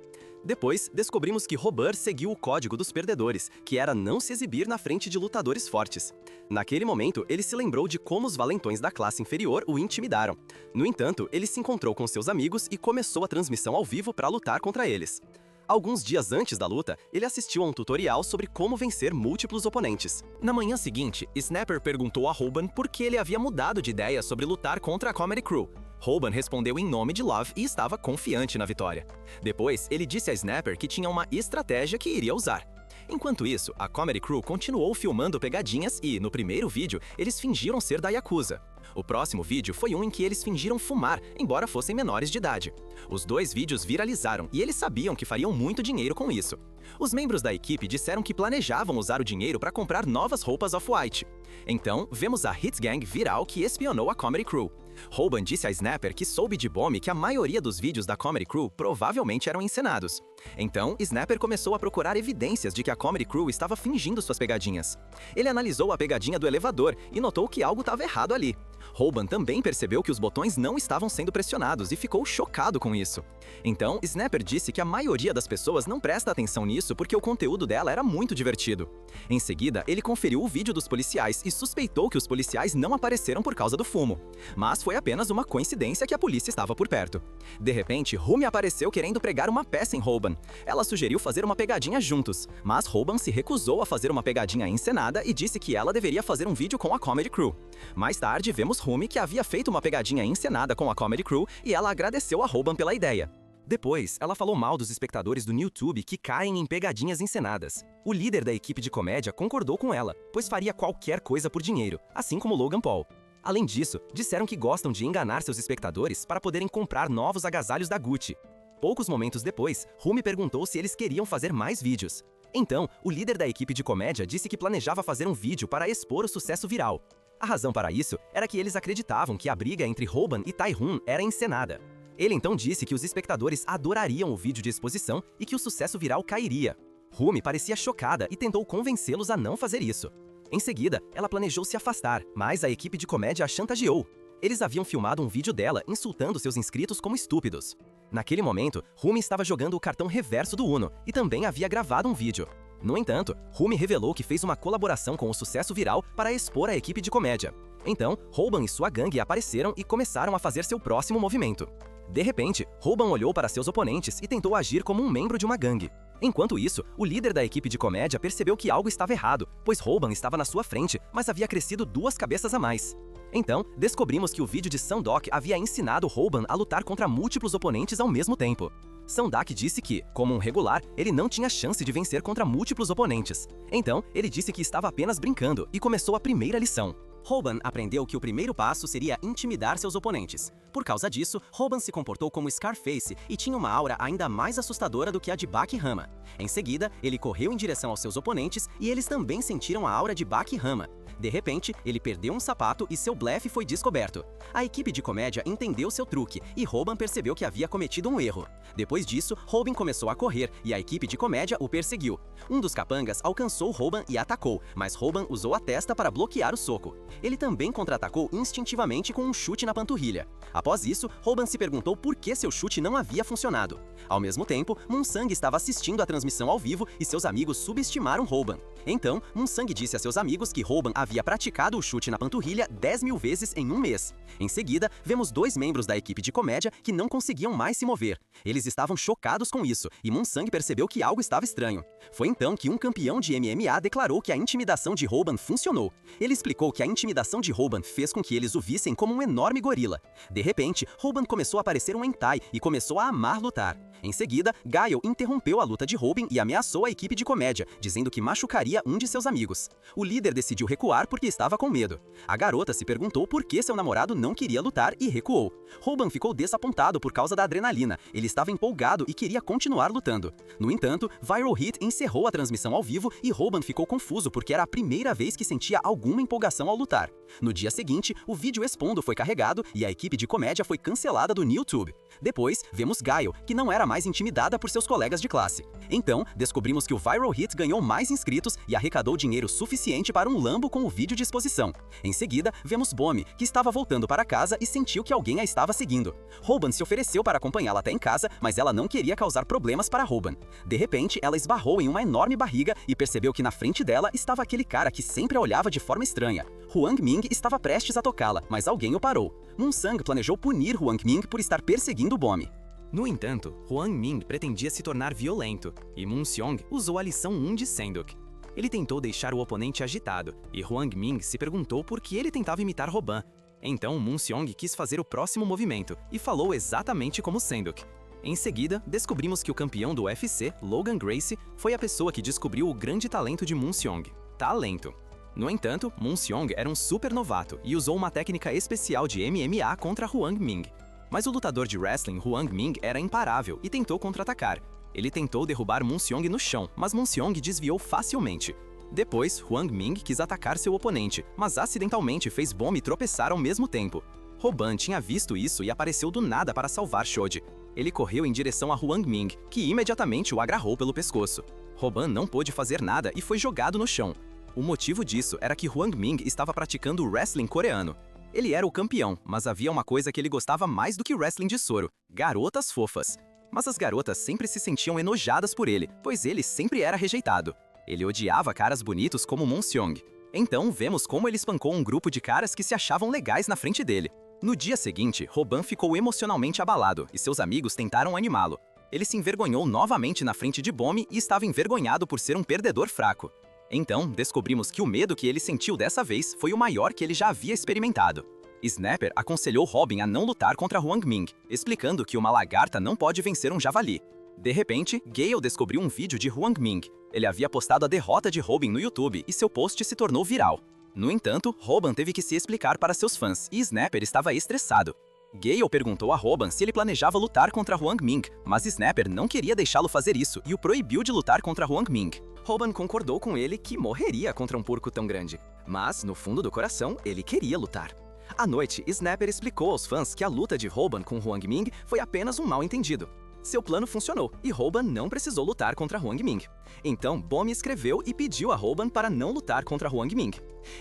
Depois, descobrimos que Robert seguiu o código dos perdedores, que era não se exibir na frente de lutadores fortes. Naquele momento, ele se lembrou de como os valentões da classe inferior o intimidaram. No entanto, ele se encontrou com seus amigos e começou a transmissão ao vivo para lutar contra eles. Alguns dias antes da luta, ele assistiu a um tutorial sobre como vencer múltiplos oponentes. Na manhã seguinte, Snapper perguntou a Hoban por que ele havia mudado de ideia sobre lutar contra a Comedy Crew. Hoban respondeu em nome de Love e estava confiante na vitória. Depois, ele disse a Snapper que tinha uma estratégia que iria usar. Enquanto isso, a Comedy Crew continuou filmando pegadinhas e, no primeiro vídeo, eles fingiram ser da Yakuza. O próximo vídeo foi um em que eles fingiram fumar, embora fossem menores de idade. Os 2 vídeos viralizaram e eles sabiam que fariam muito dinheiro com isso. Os membros da equipe disseram que planejavam usar o dinheiro para comprar novas roupas off-white. Então, vemos a Hits Gang viral que espionou a Comedy Crew. Hoban disse a Snapper que soube de Bomi que a maioria dos vídeos da Comedy Crew provavelmente eram encenados. Então, Snapper começou a procurar evidências de que a Comedy Crew estava fingindo suas pegadinhas. Ele analisou a pegadinha do elevador e notou que algo estava errado ali. Hoban também percebeu que os botões não estavam sendo pressionados e ficou chocado com isso. Então, Snapper disse que a maioria das pessoas não presta atenção nisso porque o conteúdo dela era muito divertido. Em seguida, ele conferiu o vídeo dos policiais e suspeitou que os policiais não apareceram por causa do fumo. Mas foi apenas uma coincidência que a polícia estava por perto. De repente, Rumi apareceu querendo pregar uma peça em Hoban. Ela sugeriu fazer uma pegadinha juntos, mas Hoban se recusou a fazer uma pegadinha encenada e disse que ela deveria fazer um vídeo com a Comedy Crew. Mais tarde, vemos Rumi que havia feito uma pegadinha encenada com a Comedy Crew e ela agradeceu a Hoban pela ideia. Depois, ela falou mal dos espectadores do YouTube que caem em pegadinhas encenadas. O líder da equipe de comédia concordou com ela, pois faria qualquer coisa por dinheiro, assim como Logan Paul. Além disso, disseram que gostam de enganar seus espectadores para poderem comprar novos agasalhos da Gucci. Poucos momentos depois, Rumi perguntou se eles queriam fazer mais vídeos. Então, o líder da equipe de comédia disse que planejava fazer um vídeo para expor o sucesso viral. A razão para isso era que eles acreditavam que a briga entre Hoban e Tae-hoon era encenada. Ele então disse que os espectadores adorariam o vídeo de exposição e que o sucesso viral cairia. Rumi parecia chocada e tentou convencê-los a não fazer isso. Em seguida, ela planejou se afastar, mas a equipe de comédia a chantageou. Eles haviam filmado um vídeo dela insultando seus inscritos como estúpidos. Naquele momento, Rumi estava jogando o cartão reverso do Uno e também havia gravado um vídeo. No entanto, Rumi revelou que fez uma colaboração com o sucesso viral para expor a equipe de comédia. Então, Hoban e sua gangue apareceram e começaram a fazer seu próximo movimento. De repente, Hoban olhou para seus oponentes e tentou agir como um membro de uma gangue. Enquanto isso, o líder da equipe de comédia percebeu que algo estava errado, pois Hoban estava na sua frente, mas havia crescido 2 cabeças a mais. Então, descobrimos que o vídeo de Sandok havia ensinado Hoban a lutar contra múltiplos oponentes ao mesmo tempo. Sandok disse que, como um regular, ele não tinha chance de vencer contra múltiplos oponentes. Então, ele disse que estava apenas brincando e começou a primeira lição. Hoban aprendeu que o primeiro passo seria intimidar seus oponentes. Por causa disso, Hoban se comportou como Scarface e tinha uma aura ainda mais assustadora do que a de Baki Hama. Em seguida, ele correu em direção aos seus oponentes e eles também sentiram a aura de Baki Hama. De repente, ele perdeu um sapato e seu blefe foi descoberto. A equipe de comédia entendeu seu truque e Hoban percebeu que havia cometido um erro. Depois disso, Hoban começou a correr e a equipe de comédia o perseguiu. Um dos capangas alcançou Hoban e atacou, mas Hoban usou a testa para bloquear o soco. Ele também contra-atacou instintivamente com um chute na panturrilha. Após isso, Hoban se perguntou por que seu chute não havia funcionado. Ao mesmo tempo, Moonsang estava assistindo a transmissão ao vivo e seus amigos subestimaram Hoban. Então, Moonsang disse a seus amigos que Hoban havia praticado o chute na panturrilha 10.000 vezes em um mês. Em seguida, vemos 2 membros da equipe de comédia que não conseguiam mais se mover. Eles estavam chocados com isso, e Moonsang percebeu que algo estava estranho. Foi então que um campeão de MMA declarou que a intimidação de Hoban funcionou. Ele explicou que a intimidação de Hoban fez com que eles o vissem como um enorme gorila. De repente, Hoban começou a parecer um hentai e começou a amar lutar. Em seguida, Gaio interrompeu a luta de Hoban e ameaçou a equipe de comédia, dizendo que machucaria um de seus amigos. O líder decidiu recuar porque estava com medo. A garota se perguntou por que seu namorado não queria lutar e recuou. Hoban ficou desapontado por causa da adrenalina. Ele estava empolgado e queria continuar lutando. No entanto, Viral Hit encerrou a transmissão ao vivo e Hoban ficou confuso porque era a primeira vez que sentia alguma empolgação ao lutar. No dia seguinte, o vídeo expondo foi carregado e a equipe de comédia foi cancelada do YouTube. Depois, vemos Gaio, que não era mais intimidada por seus colegas de classe. Então, descobrimos que o Viral Hit ganhou mais inscritos e arrecadou dinheiro suficiente para um Lambo com o vídeo de exposição. Em seguida, vemos Bomi, que estava voltando para casa e sentiu que alguém a estava seguindo. Hoban se ofereceu para acompanhá-la até em casa, mas ela não queria causar problemas para Hoban. De repente, ela esbarrou em uma enorme barriga e percebeu que na frente dela estava aquele cara que sempre a olhava de forma estranha. Huang Ming estava prestes a tocá-la, mas alguém o parou. Moonsang planejou punir Huang Ming por estar perseguindo Bomi. No entanto, Huang Ming pretendia se tornar violento, e Moon Seong usou a lição 1 de Sandok. Ele tentou deixar o oponente agitado, e Huang Ming se perguntou por que ele tentava imitar Hoban. Então Moon Seong quis fazer o próximo movimento, e falou exatamente como Sandok. Em seguida, descobrimos que o campeão do UFC, Logan Gracie, foi a pessoa que descobriu o grande talento de Moon Seong. Talento. No entanto, Moon Seong era um super novato e usou uma técnica especial de MMA contra Huang Ming. Mas o lutador de wrestling Huang Ming era imparável e tentou contra-atacar. Ele tentou derrubar Moon Seong no chão, mas Moon Seong desviou facilmente. Depois, Huang Ming quis atacar seu oponente, mas acidentalmente fez Bomi tropeçar ao mesmo tempo. Hoban tinha visto isso e apareceu do nada para salvar Shoji. Ele correu em direção a Huang Ming, que imediatamente o agarrou pelo pescoço. Hoban não pôde fazer nada e foi jogado no chão. O motivo disso era que Huang Ming estava praticando wrestling coreano. Ele era o campeão, mas havia uma coisa que ele gostava mais do que wrestling de soro: garotas fofas. Mas as garotas sempre se sentiam enojadas por ele, pois ele sempre era rejeitado. Ele odiava caras bonitos como Moon Seong. Então vemos como ele espancou um grupo de caras que se achavam legais na frente dele. No dia seguinte, Hoban ficou emocionalmente abalado e seus amigos tentaram animá-lo. Ele se envergonhou novamente na frente de Bomi e estava envergonhado por ser um perdedor fraco. Então, descobrimos que o medo que ele sentiu dessa vez foi o maior que ele já havia experimentado. Snapper aconselhou Robin a não lutar contra Huang Ming, explicando que uma lagarta não pode vencer um javali. De repente, Gale descobriu um vídeo de Huang Ming. Ele havia postado a derrota de Robin no YouTube e seu post se tornou viral. No entanto, Hoban teve que se explicar para seus fãs e Snapper estava estressado. Gale perguntou a Hoban se ele planejava lutar contra Huang Ming, mas Snapper não queria deixá-lo fazer isso e o proibiu de lutar contra Huang Ming. Hoban concordou com ele que morreria contra um porco tão grande, mas, no fundo do coração, ele queria lutar. À noite, Snapper explicou aos fãs que a luta de Hoban com Huang Ming foi apenas um mal-entendido. Seu plano funcionou e Hoban não precisou lutar contra Huang Ming. Então, Bomi escreveu e pediu a Hoban para não lutar contra Huang Ming.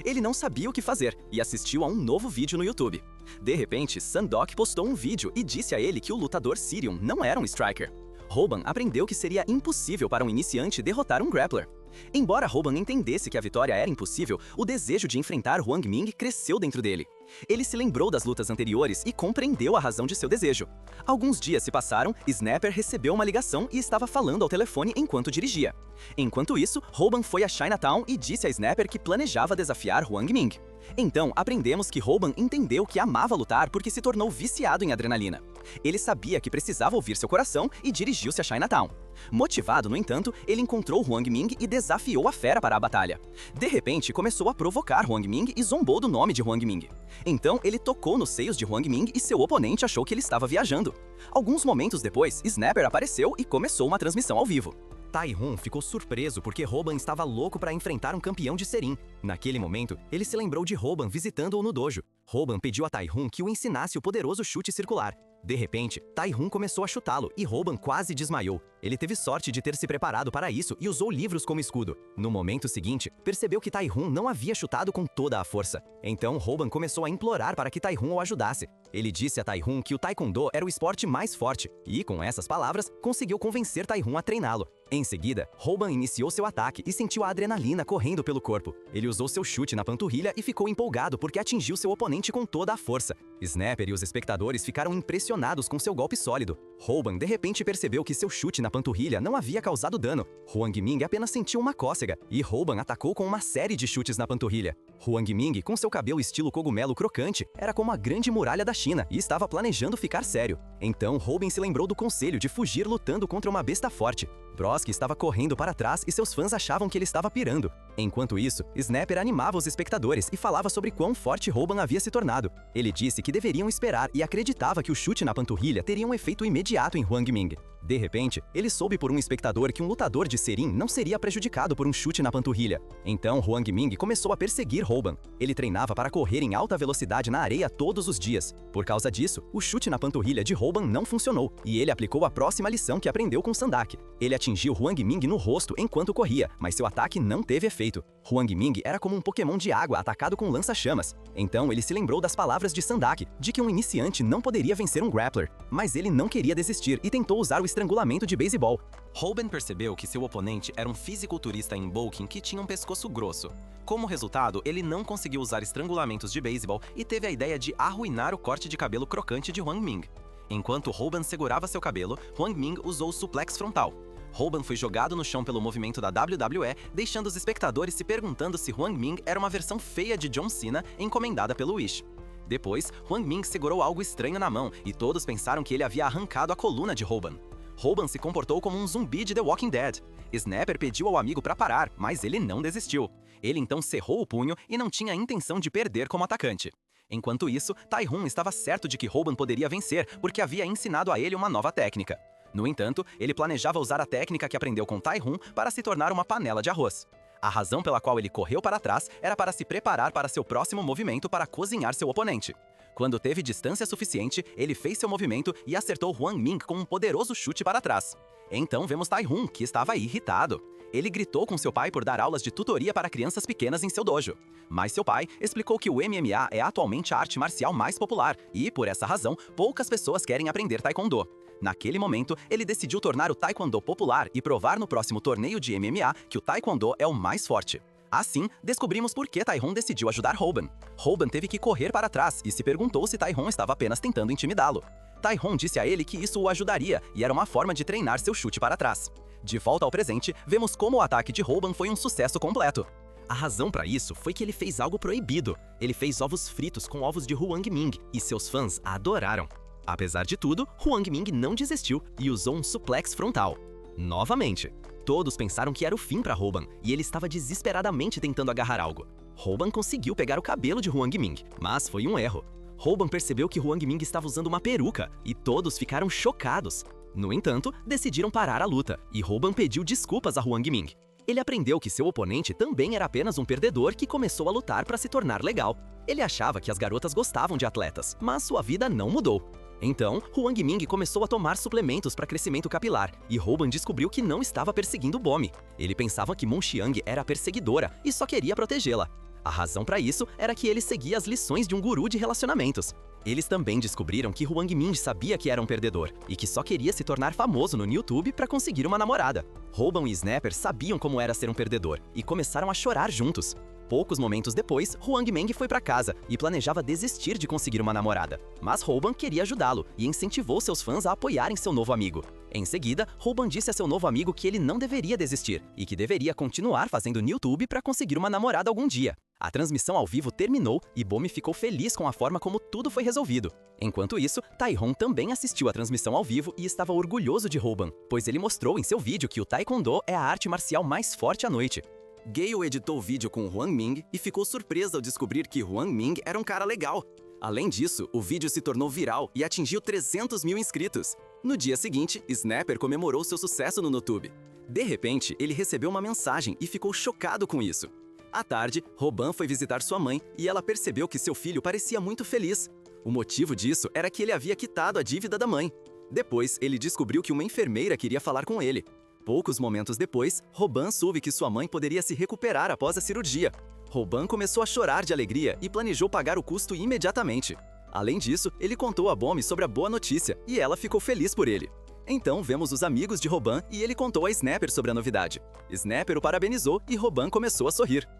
Ele não sabia o que fazer e assistiu a um novo vídeo no YouTube. De repente, Sandok postou um vídeo e disse a ele que o lutador Sirion não era um striker. Hoban aprendeu que seria impossível para um iniciante derrotar um grappler. Embora Hoban entendesse que a vitória era impossível, o desejo de enfrentar Huang Ming cresceu dentro dele. Ele se lembrou das lutas anteriores e compreendeu a razão de seu desejo. Alguns dias se passaram, Snapper recebeu uma ligação e estava falando ao telefone enquanto dirigia. Enquanto isso, Hoban foi a Chinatown e disse a Snapper que planejava desafiar Hwang Ming. Então, aprendemos que Hoban entendeu que amava lutar porque se tornou viciado em adrenalina. Ele sabia que precisava ouvir seu coração e dirigiu-se a Chinatown. Motivado, no entanto, ele encontrou Hwang Ming e desafiou a fera para a batalha. De repente, começou a provocar Hwang Ming e zombou do nome de Hwang Ming. Então, ele tocou nos seios de Hwang Ming e seu oponente achou que ele estava viajando. Alguns momentos depois, Snapper apareceu e começou uma transmissão ao vivo. Tae-Hun ficou surpreso porque Hoban estava louco para enfrentar um campeão de Serin. Naquele momento, ele se lembrou de Hoban visitando-o no dojo. Hoban pediu a Tae-Hun que o ensinasse o poderoso chute circular. De repente, Tae-Hun começou a chutá-lo e Hoban quase desmaiou. Ele teve sorte de ter se preparado para isso e usou livros como escudo. No momento seguinte, percebeu que Tae-Hun não havia chutado com toda a força. Então, Hoban começou a implorar para que Tae-Hun o ajudasse. Ele disse a Tae-Hun que o Taekwondo era o esporte mais forte e, com essas palavras, conseguiu convencer Tae-Hun a treiná-lo. Em seguida, Hoban iniciou seu ataque e sentiu a adrenalina correndo pelo corpo. Ele usou seu chute na panturrilha e ficou empolgado porque atingiu seu oponente com toda a força. Snapper e os espectadores ficaram impressionados com seu golpe sólido. Hoban de repente percebeu que seu chute na panturrilha não havia causado dano. Hwang Ming apenas sentiu uma cócega e Hoban atacou com uma série de chutes na panturrilha. Hwang Ming, com seu cabelo estilo cogumelo crocante, era como a grande muralha da China e estava planejando ficar sério. Então, Hoban se lembrou do conselho de fugir lutando contra uma besta forte. Broski estava correndo para trás e seus fãs achavam que ele estava pirando. Enquanto isso, Snapper animava os espectadores e falava sobre quão forte Hoban havia se tornado. Ele disse que deveriam esperar e acreditava que o chute na panturrilha teria um efeito imediato em Hwang Ming. De repente, ele soube por um espectador que um lutador de Serin não seria prejudicado por um chute na panturrilha. Então, Hwang Ming começou a perseguir Hoban. Ele treinava para correr em alta velocidade na areia todos os dias. Por causa disso, o chute na panturrilha de Hoban não funcionou e ele aplicou a próxima lição que aprendeu com Sandak. Ele atingiu Hwang Ming no rosto enquanto corria, mas seu ataque não teve efeito. Hwang Ming era como um Pokémon de água atacado com lança-chamas. Então, ele se lembrou das palavras de Sandak, de que um iniciante não poderia vencer um grappler. Mas ele não queria desistir e tentou usar o estrangulamento de beisebol. Hoban percebeu que seu oponente era um fisiculturista em bulking que tinha um pescoço grosso. Como resultado, ele não conseguiu usar estrangulamentos de beisebol e teve a ideia de arruinar o corte de cabelo crocante de Hwang Ming. Enquanto Hoban segurava seu cabelo, Hwang Ming usou o suplex frontal. Hoban foi jogado no chão pelo movimento da WWE, deixando os espectadores se perguntando se Hwang Ming era uma versão feia de John Cena encomendada pelo Wish. Depois, Hwang Ming segurou algo estranho na mão e todos pensaram que ele havia arrancado a coluna de Hoban. Hoban se comportou como um zumbi de The Walking Dead. Snapper pediu ao amigo para parar, mas ele não desistiu. Ele então cerrou o punho e não tinha a intenção de perder como atacante. Enquanto isso, Tae-Hun estava certo de que Hoban poderia vencer porque havia ensinado a ele uma nova técnica. No entanto, ele planejava usar a técnica que aprendeu com Tae-Hun para se tornar uma panela de arroz. A razão pela qual ele correu para trás era para se preparar para seu próximo movimento para cozinhar seu oponente. Quando teve distância suficiente, ele fez seu movimento e acertou Hwang Ming com um poderoso chute para trás. Então vemos Tae-Hun, que estava irritado. Ele gritou com seu pai por dar aulas de tutoria para crianças pequenas em seu dojo. Mas seu pai explicou que o MMA é atualmente a arte marcial mais popular e, por essa razão, poucas pessoas querem aprender Taekwondo. Naquele momento, ele decidiu tornar o Taekwondo popular e provar no próximo torneio de MMA que o Taekwondo é o mais forte. Assim, descobrimos por que Tae-Hun decidiu ajudar Hoban. Hoban teve que correr para trás e se perguntou se Tae-Hun estava apenas tentando intimidá-lo. Tae-Hun disse a ele que isso o ajudaria e era uma forma de treinar seu chute para trás. De volta ao presente, vemos como o ataque de Hoban foi um sucesso completo. A razão para isso foi que ele fez algo proibido. Ele fez ovos fritos com ovos de Hwang Ming e seus fãs adoraram. Apesar de tudo, Hwang Ming não desistiu e usou um suplex frontal. Novamente, todos pensaram que era o fim para Hoban e ele estava desesperadamente tentando agarrar algo. Hoban conseguiu pegar o cabelo de Hwang Ming, mas foi um erro. Hoban percebeu que Hwang Ming estava usando uma peruca e todos ficaram chocados. No entanto, decidiram parar a luta e Hoban pediu desculpas a Hwang Ming. Ele aprendeu que seu oponente também era apenas um perdedor que começou a lutar para se tornar legal. Ele achava que as garotas gostavam de atletas, mas sua vida não mudou. Então, Hwang Ming começou a tomar suplementos para crescimento capilar e Hoban descobriu que não estava perseguindo Bomi. Ele pensava que Mon Xiang era a perseguidora e só queria protegê-la. A razão para isso era que ele seguia as lições de um guru de relacionamentos. Eles também descobriram que Hwang Ming sabia que era um perdedor e que só queria se tornar famoso no YouTube para conseguir uma namorada. Hoban e Snapper sabiam como era ser um perdedor e começaram a chorar juntos. Poucos momentos depois, Huang Meng foi para casa e planejava desistir de conseguir uma namorada. Mas Rouban queria ajudá-lo e incentivou seus fãs a apoiarem seu novo amigo. Em seguida, Rouban disse a seu novo amigo que ele não deveria desistir e que deveria continuar fazendo no YouTube para conseguir uma namorada algum dia. A transmissão ao vivo terminou e Bomi ficou feliz com a forma como tudo foi resolvido. Enquanto isso, Taihon também assistiu à transmissão ao vivo e estava orgulhoso de Rouban, pois ele mostrou em seu vídeo que o Taekwondo é a arte marcial mais forte à noite. Gale editou o vídeo com Huang Ming e ficou surpresa ao descobrir que Huang Ming era um cara legal. Além disso, o vídeo se tornou viral e atingiu 300 mil inscritos. No dia seguinte, Snapper comemorou seu sucesso no YouTube. De repente, ele recebeu uma mensagem e ficou chocado com isso. À tarde, Rouban foi visitar sua mãe e ela percebeu que seu filho parecia muito feliz. O motivo disso era que ele havia quitado a dívida da mãe. Depois, ele descobriu que uma enfermeira queria falar com ele. Poucos momentos depois, Rouban soube que sua mãe poderia se recuperar após a cirurgia. Rouban começou a chorar de alegria e planejou pagar o custo imediatamente. Além disso, ele contou a Bomi sobre a boa notícia e ela ficou feliz por ele. Então vemos os amigos de Rouban e ele contou a Snapper sobre a novidade. Snapper o parabenizou e Rouban começou a sorrir.